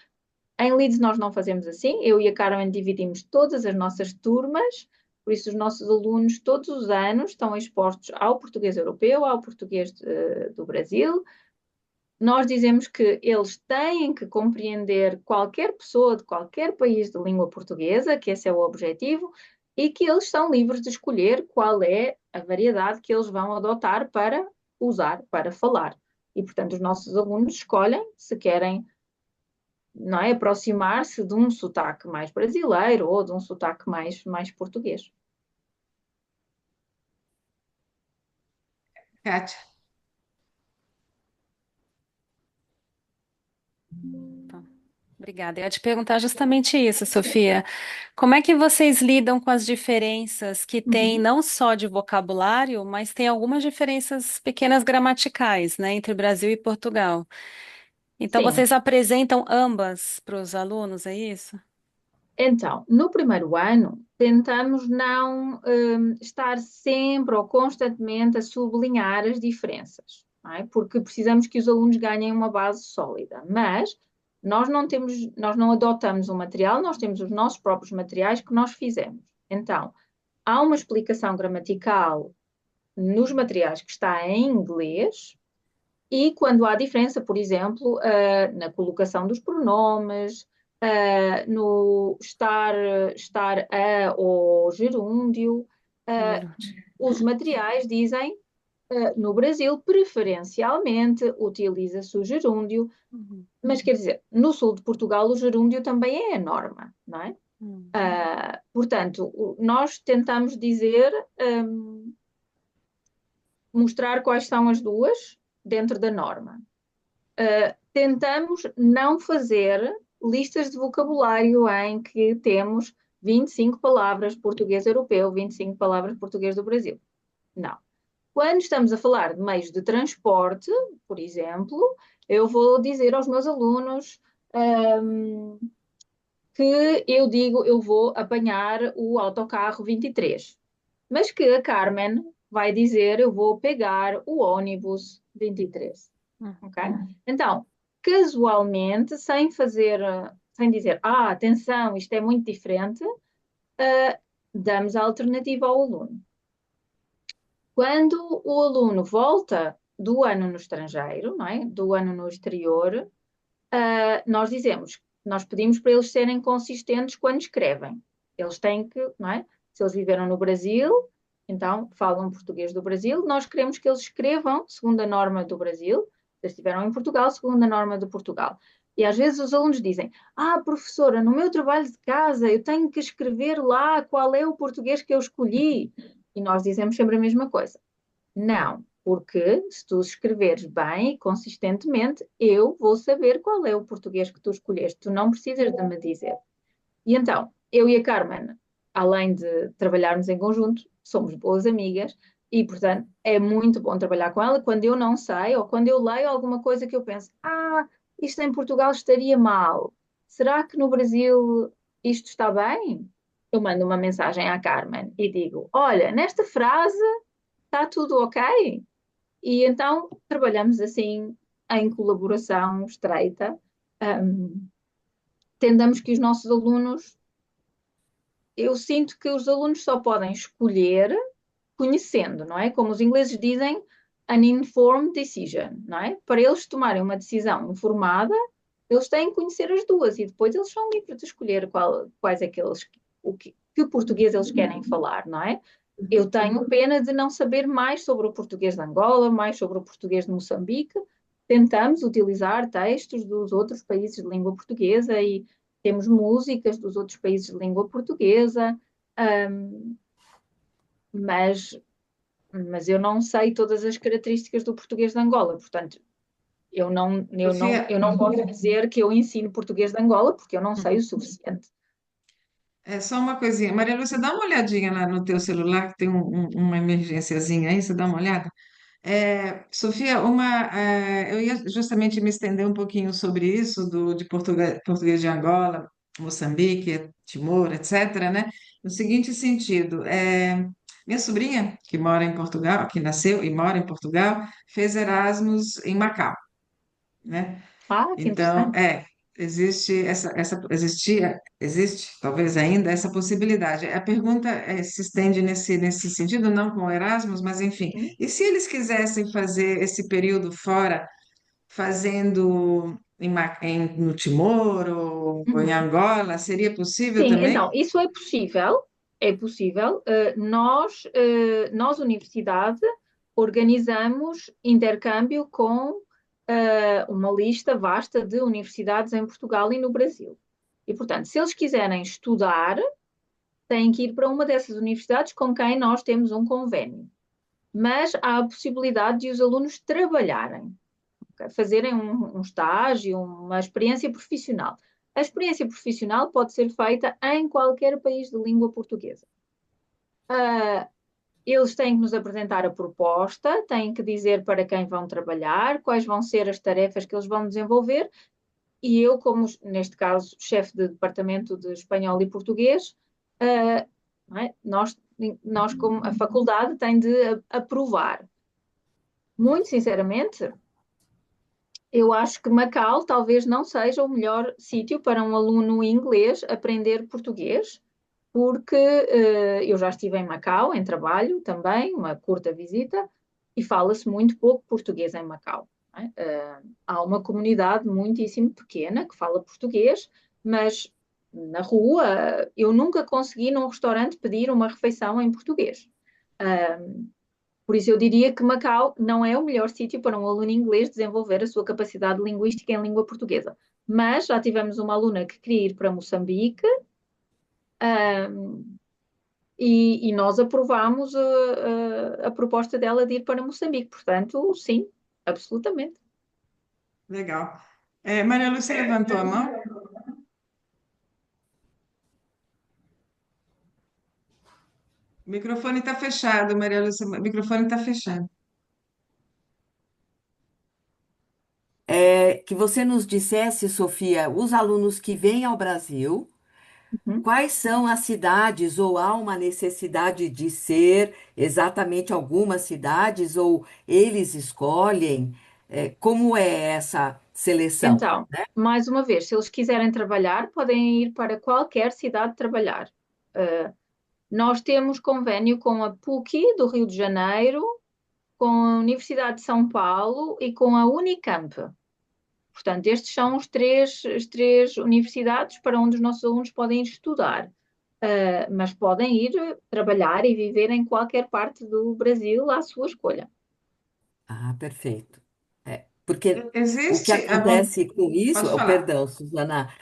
Em Leeds nós não fazemos assim. Eu e a Carmen dividimos todas as nossas turmas, por isso os nossos alunos todos os anos estão expostos ao português europeu, ao português do Brasil. Nós dizemos que eles têm que compreender qualquer pessoa de qualquer país de língua portuguesa, que esse é o objetivo, e que eles são livres de escolher qual é a variedade que eles vão adotar para usar, para falar. E, portanto, os nossos alunos escolhem se querem, não é, aproximar-se de um sotaque mais brasileiro ou de um sotaque mais português. Kátia. Obrigada. Eu ia te perguntar justamente isso, Sofia. Como é que vocês lidam com as diferenças que tem não só de vocabulário, mas tem algumas diferenças pequenas gramaticais, né, entre Brasil e Portugal? Então, Sim. vocês apresentam ambas para os alunos, é isso? Então, no primeiro ano, tentamos não estar sempre ou constantemente a sublinhar as diferenças, não é? Porque precisamos que os alunos ganhem uma base sólida. Mas nós não adotamos um material, nós temos os nossos próprios materiais que nós fizemos. Então, há uma explicação gramatical nos materiais que está em inglês. E quando há diferença, por exemplo, na colocação dos pronomes, no estar a ou gerúndio, os materiais dizem, no Brasil, preferencialmente, utiliza-se o gerúndio, mas quer dizer, no sul de Portugal o gerúndio também é a norma, não é? Portanto, nós tentamos dizer, mostrar quais são as duas dentro da norma. Tentamos não fazer listas de vocabulário em que temos 25 palavras português europeu, 25 palavras português do Brasil. Não. Quando estamos a falar de meios de transporte, por exemplo, eu vou dizer aos meus alunos que eu vou apanhar o autocarro 23, mas que a Carmen vai dizer eu vou pegar o ônibus 23. Ok? Então, casualmente, sem dizer, atenção, isto é muito diferente, damos a alternativa ao aluno. Quando o aluno volta do ano no estrangeiro, não é? Do ano no exterior, nós pedimos para eles serem consistentes quando escrevem. Eles têm que, não é? Se eles viveram no Brasil, então falam português do Brasil, nós queremos que eles escrevam segundo a norma do Brasil. Se eles estiveram em Portugal, segundo a norma de Portugal. E às vezes os alunos dizem, professora, no meu trabalho de casa eu tenho que escrever lá qual é o português que eu escolhi. E nós dizemos sempre a mesma coisa. Não, porque se tu escreveres bem e consistentemente, eu vou saber qual é o português que tu escolheste. Tu não precisas de me dizer. E então, eu e a Carmen, além de trabalharmos em conjunto, somos boas amigas e, portanto, é muito bom trabalhar com ela quando eu não sei ou quando eu leio alguma coisa que eu penso, isto em Portugal estaria mal. Será que no Brasil isto está bem? Eu mando uma mensagem à Carmen e digo, olha, nesta frase está tudo ok? E então trabalhamos assim em colaboração estreita. Tentamos que os nossos alunos. Eu sinto que os alunos só podem escolher conhecendo, não é? Como os ingleses dizem, an informed decision, não é? Para eles tomarem uma decisão informada, eles têm que conhecer as duas e depois eles são livres de escolher quais é que que português eles querem falar, não é? Eu tenho pena de não saber mais sobre o português de Angola, mais sobre o português de Moçambique. Tentamos utilizar textos dos outros países de língua portuguesa e temos músicas dos outros países de língua portuguesa, mas eu não sei todas as características do português de Angola, portanto, Sofia, eu não posso dizer que eu ensino português de Angola porque eu não sei o suficiente. é só uma coisinha. Maria Lúcia, dá uma olhadinha lá no teu celular, que tem uma emergênciazinha aí, você dá uma olhada? Sofia, eu ia justamente me estender um pouquinho sobre isso de português de Angola, Moçambique, Timor, etc., né? No seguinte sentido, Minha sobrinha, que mora em Portugal, que nasceu e mora em Portugal, fez Erasmus em Macau, né? Ah, que Então, interessante. existe existe talvez ainda essa possibilidade. A pergunta se estende nesse sentido, não com o Erasmus, mas enfim. Uhum. E se eles quisessem fazer esse período fora, fazendo no Timor ou em Uhum. Angola, seria possível Sim, também? então, isso é possível, é possível. Nós, universidade, organizamos intercâmbio com uma lista vasta de universidades em Portugal e no Brasil. E, portanto, se eles quiserem estudar, têm que ir para uma dessas universidades com quem nós temos um convênio. Mas há a possibilidade de os alunos trabalharem, fazerem um estágio, uma experiência profissional. A experiência profissional pode ser feita em qualquer país de língua portuguesa. Ah, eles têm que nos apresentar a proposta, têm que dizer para quem vão trabalhar, quais vão ser as tarefas que eles vão desenvolver, e eu, como neste caso chefe de departamento de espanhol e português, não é? Nós, como a faculdade, tem de aprovar. Muito sinceramente, eu acho que Macau talvez não seja o melhor sítio para um aluno inglês aprender português, porque eu já estive em Macau, em trabalho também, uma curta visita, e fala-se muito pouco português em Macau. Não é? Há uma comunidade muitíssimo pequena que fala português, mas na rua eu nunca consegui num restaurante pedir uma refeição em português. Por isso, eu diria que Macau não é o melhor sítio para um aluno inglês desenvolver a sua capacidade linguística em língua portuguesa. Mas já tivemos uma aluna que queria ir para Moçambique, e nós aprovámos a proposta dela de ir para Moçambique. Portanto, sim, absolutamente. Legal. Maria Lúcia levantou a mão. O microfone está fechado, Maria Lúcia. O microfone está fechado. Que você nos dissesse, Sofia, os alunos que vêm ao Brasil, Uhum. quais são as cidades, ou há uma necessidade de ser exatamente algumas cidades, ou eles escolhem, como é essa seleção? Então, mais uma vez, se eles quiserem trabalhar, podem ir para qualquer cidade trabalhar. Uh, Nós temos convênio com a PUC do Rio de Janeiro, com a Universidade de São Paulo e com a Unicamp. Portanto, estes são as três universidades para onde os nossos alunos podem ir estudar. Mas podem ir trabalhar e viver em qualquer parte do Brasil à sua escolha. Ah, perfeito. Porque o que Existe acontece com isso, Pode oh, falar. perdão, Suzana,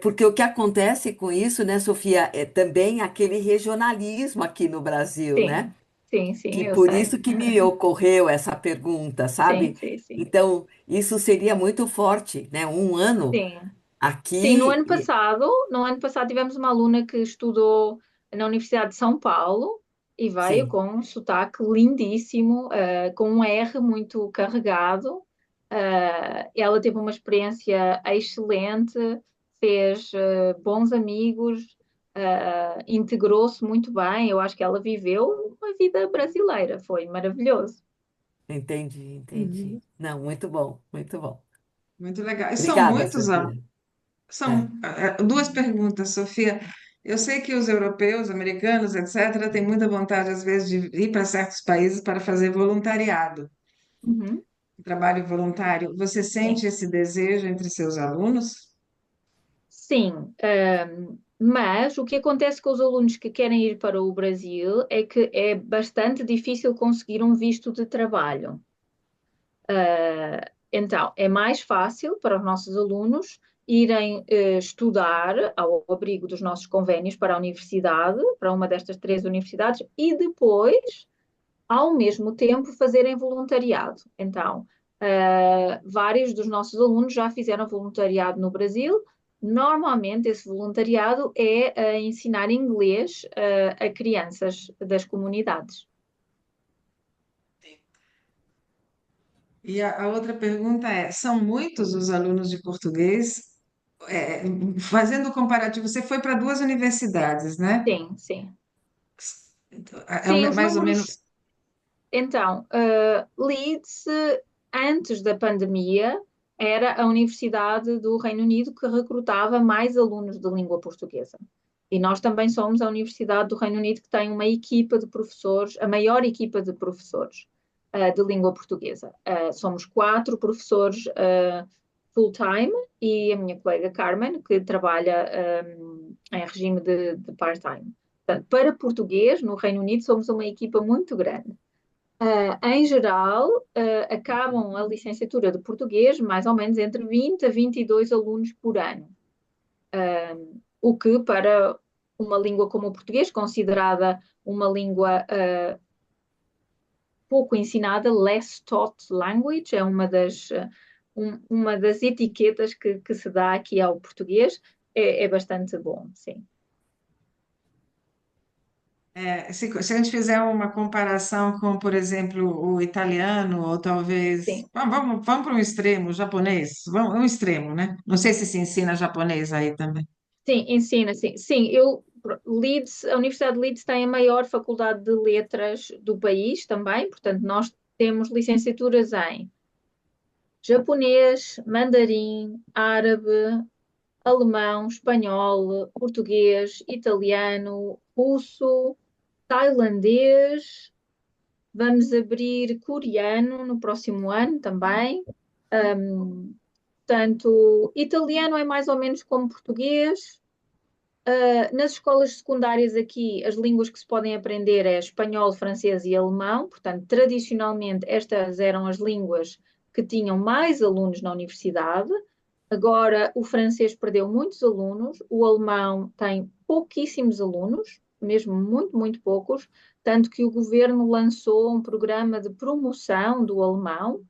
porque o que acontece com isso, né, Sofia, é também aquele regionalismo aqui no Brasil, né? Sim, sim, sim, Que eu por sei. isso que me ocorreu essa pergunta, Sim, sabe? sim, sim. Então, isso seria muito forte, né? Um ano Sim, sim, no aqui. ano passado, no ano passado tivemos uma aluna que estudou na Universidade de São Paulo e veio Sim, com um sotaque lindíssimo, com um R muito carregado. Ela teve uma experiência excelente, fez bons amigos, integrou-se muito bem. Eu acho que ela viveu uma vida brasileira, foi maravilhoso. entendi, entendi. Uhum. Não, muito bom, muito bom. Muito legal. E são Obrigada, muitos Sofia. É. duas perguntas, Sofia. Eu sei que os europeus, americanos, etc., têm muita vontade, às vezes, de ir para certos países para fazer voluntariado, Uhum. trabalho voluntário. Você Sim. sente esse desejo entre seus alunos? Sim, mas o que acontece com os alunos que querem ir para o Brasil é que é bastante difícil conseguir um visto de trabalho. Então, é mais fácil para os nossos alunos irem estudar ao abrigo dos nossos convênios para a universidade, para uma destas três universidades, e depois, ao mesmo tempo, fazerem voluntariado. Então, vários dos nossos alunos já fizeram voluntariado no Brasil. Normalmente, esse voluntariado é ensinar inglês a crianças das comunidades. E a outra pergunta é: são muitos os alunos de português? É, fazendo o comparativo, você foi para duas universidades, né? Sim, sim. Então, Sim, os mais ou números. menos. Então, Leeds, antes da pandemia, era a Universidade do Reino Unido que recrutava mais alunos de língua portuguesa. E nós também somos a Universidade do Reino Unido que tem uma equipa de professores, a maior equipa de professores, de língua portuguesa. Somos 4 professores, full-time e a minha colega Carmen, que trabalha, em regime de part-time. Portanto, para português, no Reino Unido, somos uma equipa muito grande. Em geral, acabam a licenciatura de português mais ou menos entre 20 a 22 alunos por ano. O que, para uma língua como o português, considerada uma língua pouco ensinada, less taught language, é uma das etiquetas que se dá aqui ao português, é bastante bom, sim. Se a gente fizer uma comparação com, por exemplo, o italiano, ou talvez. Sim. Vamos para um extremo, o japonês. Vamos, um extremo, né? Não sei se ensina japonês aí também. Sim, ensina, sim. Sim, Leeds, a Universidade de Leeds tem a maior faculdade de letras do país também, portanto, nós temos licenciaturas em japonês, mandarim, árabe, alemão, espanhol, português, italiano, russo, tailandês. Vamos abrir coreano no próximo ano também. Portanto, italiano é mais ou menos como português. Nas escolas secundárias aqui, as línguas que se podem aprender é espanhol, francês e alemão. Portanto, tradicionalmente, estas eram as línguas que tinham mais alunos na universidade. Agora, o francês perdeu muitos alunos, o alemão tem pouquíssimos alunos, mesmo muito, muito poucos, tanto que o governo lançou um programa de promoção do alemão,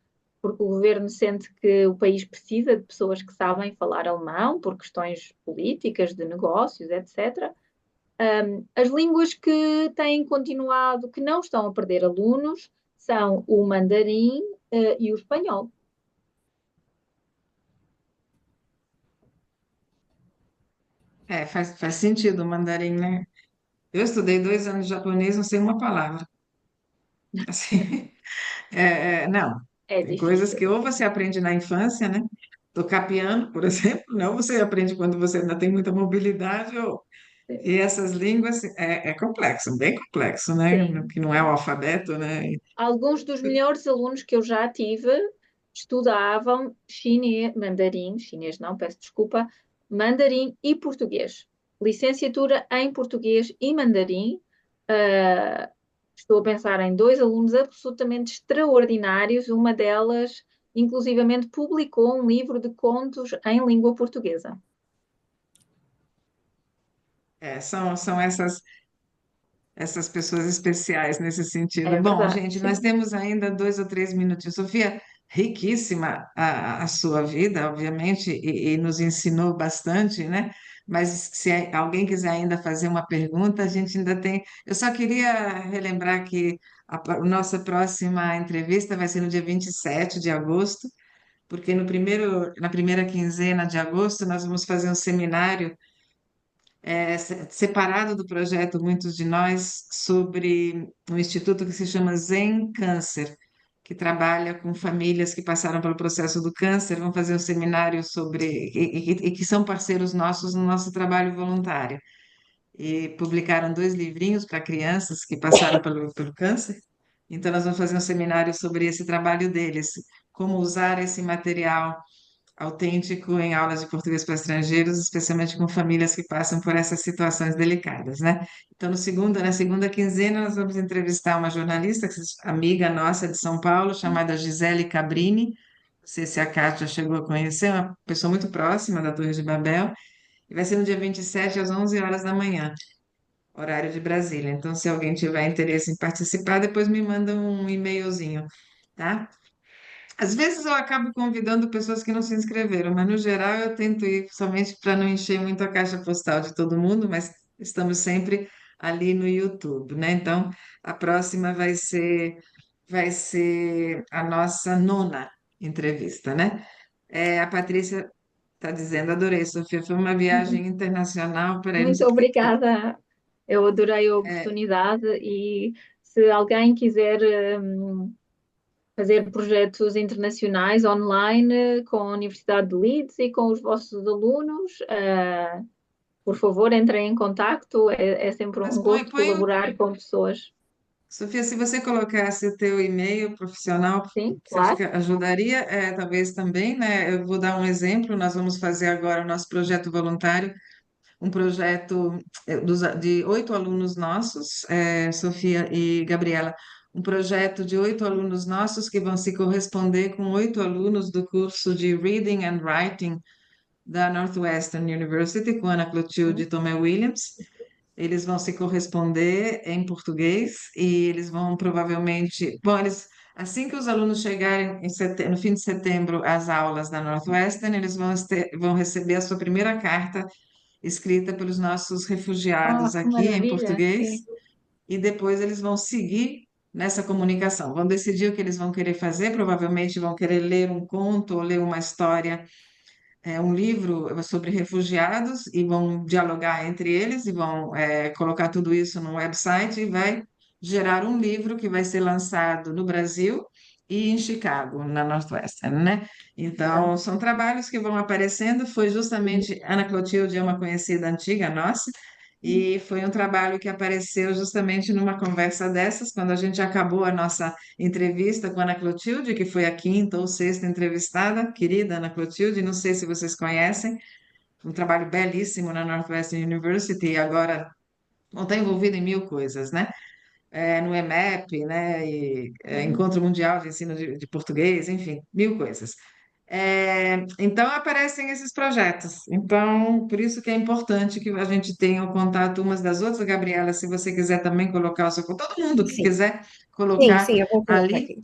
porque o governo sente que o país precisa de pessoas que sabem falar alemão, por questões políticas, de negócios, etc. As línguas que têm continuado, que não estão a perder alunos, são o mandarim, e o espanhol. Faz sentido o mandarim, né? Eu estudei 2 anos de japonês, não sei uma palavra. Assim, não, É tem coisas difícil. que ou você aprende na infância, né? Tocar piano, por exemplo, não, você aprende quando você ainda tem muita mobilidade, e essas línguas é complexo, bem complexo, né? Sim. Que não é o alfabeto, né? Alguns dos melhores alunos que eu já tive estudavam chinês, mandarim, chinês não, peço desculpa, mandarim e português. Licenciatura em português e mandarim. Ah, estou a pensar em 2 alunos absolutamente extraordinários. Uma delas, inclusivamente, publicou um livro de contos em língua portuguesa. São essas pessoas especiais nesse sentido. É Bom, verdade, gente, nós sim. temos ainda 2 ou 3 minutos. Sofia, riquíssima a sua vida, obviamente, e nos ensinou bastante, né? Mas se alguém quiser ainda fazer uma pergunta, a gente ainda tem. Eu só queria relembrar que a nossa próxima entrevista vai ser no dia 27 de agosto, porque na primeira quinzena de agosto nós vamos fazer um seminário separado do projeto Muitos de Nós, sobre um instituto que se chama Zen Câncer, que trabalha com famílias que passaram pelo processo do câncer, vão fazer um seminário sobre, e que são parceiros nossos no nosso trabalho voluntário. E publicaram 2 livrinhos para crianças que passaram pelo câncer. Então, nós vamos fazer um seminário sobre esse trabalho deles, como usar esse material autêntico em aulas de português para estrangeiros, especialmente com famílias que passam por essas situações delicadas, né? Então, na segunda quinzena, nós vamos entrevistar uma jornalista, amiga nossa de São Paulo, chamada Gisele Cabrini. Não sei se a Kátia chegou a conhecer, uma pessoa muito próxima da Torre de Babel. E vai ser no dia 27, às 11 horas da manhã, horário de Brasília. Então, se alguém tiver interesse em participar, depois me manda um e-mailzinho, tá? Às vezes eu acabo convidando pessoas que não se inscreveram, mas no geral eu tento ir somente para não encher muito a caixa postal de todo mundo, mas estamos sempre ali no YouTube, né? Então, a próxima vai ser a nossa nona entrevista, né? A Patrícia está dizendo, adorei, Sofia, foi uma viagem internacional para Muito obrigada. Eu adorei a É, oportunidade e se alguém quiser fazer projetos internacionais online com a Universidade de Leeds e com os vossos alunos, por favor, entrem em contacto. É sempre mas um gosto põe colaborar com pessoas. Sofia, se você colocasse o teu e-mail profissional, Sim, você acha claro. que ajudaria? Talvez também, né? Eu vou dar um exemplo. Nós vamos fazer agora o nosso projeto voluntário, um projeto de 8 alunos nossos, Sofia e Gabriela, um projeto de 8 alunos nossos que vão se corresponder com 8 alunos do curso de Reading and Writing da Northwestern University, com Ana Clotilde e Tomé Williams. Eles vão se corresponder em português e eles vão provavelmente. Bom, assim que os alunos chegarem no fim de setembro às aulas da Northwestern, eles vão receber a sua primeira carta escrita pelos nossos Ah, refugiados que aqui em maravilha, português, sim. e depois eles vão seguir nessa comunicação. Vão decidir o que eles vão querer fazer, provavelmente vão querer ler um conto ou ler uma história, um livro sobre refugiados, e vão dialogar entre eles e vão colocar tudo isso no website, e vai gerar um livro que vai ser lançado no Brasil e em Chicago, na Northwestern, né? Tá. Então, são trabalhos que vão aparecendo. Foi justamente Ana Clotilde, é uma conhecida antiga nossa, e foi um trabalho que apareceu justamente numa conversa dessas, quando a gente acabou a nossa entrevista com a Ana Clotilde, que foi a quinta ou sexta entrevistada, querida Ana Clotilde, não sei se vocês conhecem, um trabalho belíssimo na Northwestern University, e agora está envolvida em mil coisas, né? No EMEP, né? Encontro Mundial de Ensino de Português, enfim, mil coisas. Então aparecem esses projetos. Então, por isso que é importante que a gente tenha o contato umas das outras. Gabriela, se você quiser também colocar o seu contato, todo mundo que Sim, quiser sim, colocar sim, eu vou colocar ali aqui.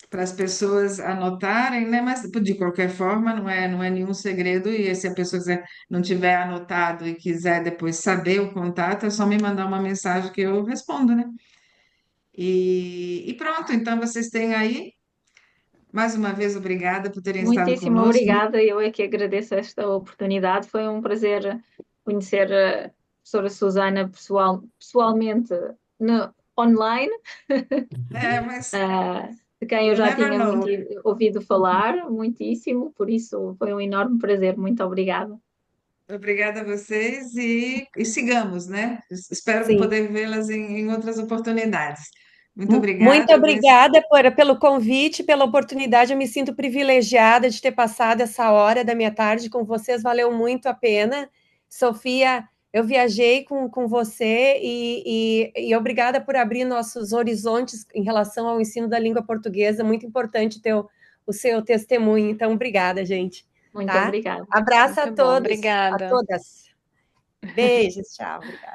para as pessoas anotarem, né? Mas de qualquer forma, não é nenhum segredo. E se a pessoa não tiver anotado e quiser depois saber o contato, é só me mandar uma mensagem que eu respondo, né? E pronto, então vocês têm aí. Mais uma vez, obrigada por terem estado Muitíssimo conosco. obrigada. Eu é que agradeço esta oportunidade. Foi um prazer conhecer a professora Susana pessoalmente online, Mas de quem eu you já never tinha muito know. ouvido falar, muitíssimo, por isso foi um enorme prazer. Muito obrigada. Obrigada a vocês e sigamos, né? Espero Sim. poder vê-las em outras oportunidades. Muito Muito obrigada. obrigada pelo convite, pela oportunidade. Eu me sinto privilegiada de ter passado essa hora da minha tarde com vocês. Valeu muito a pena. Sofia, eu viajei com você e obrigada por abrir nossos horizontes em relação ao ensino da língua portuguesa. Muito importante ter o seu testemunho. Então, obrigada, gente. Muito Tá? obrigada. Abraço a Muito bom, todos, a obrigada. todas. Beijos, tchau. Obrigada.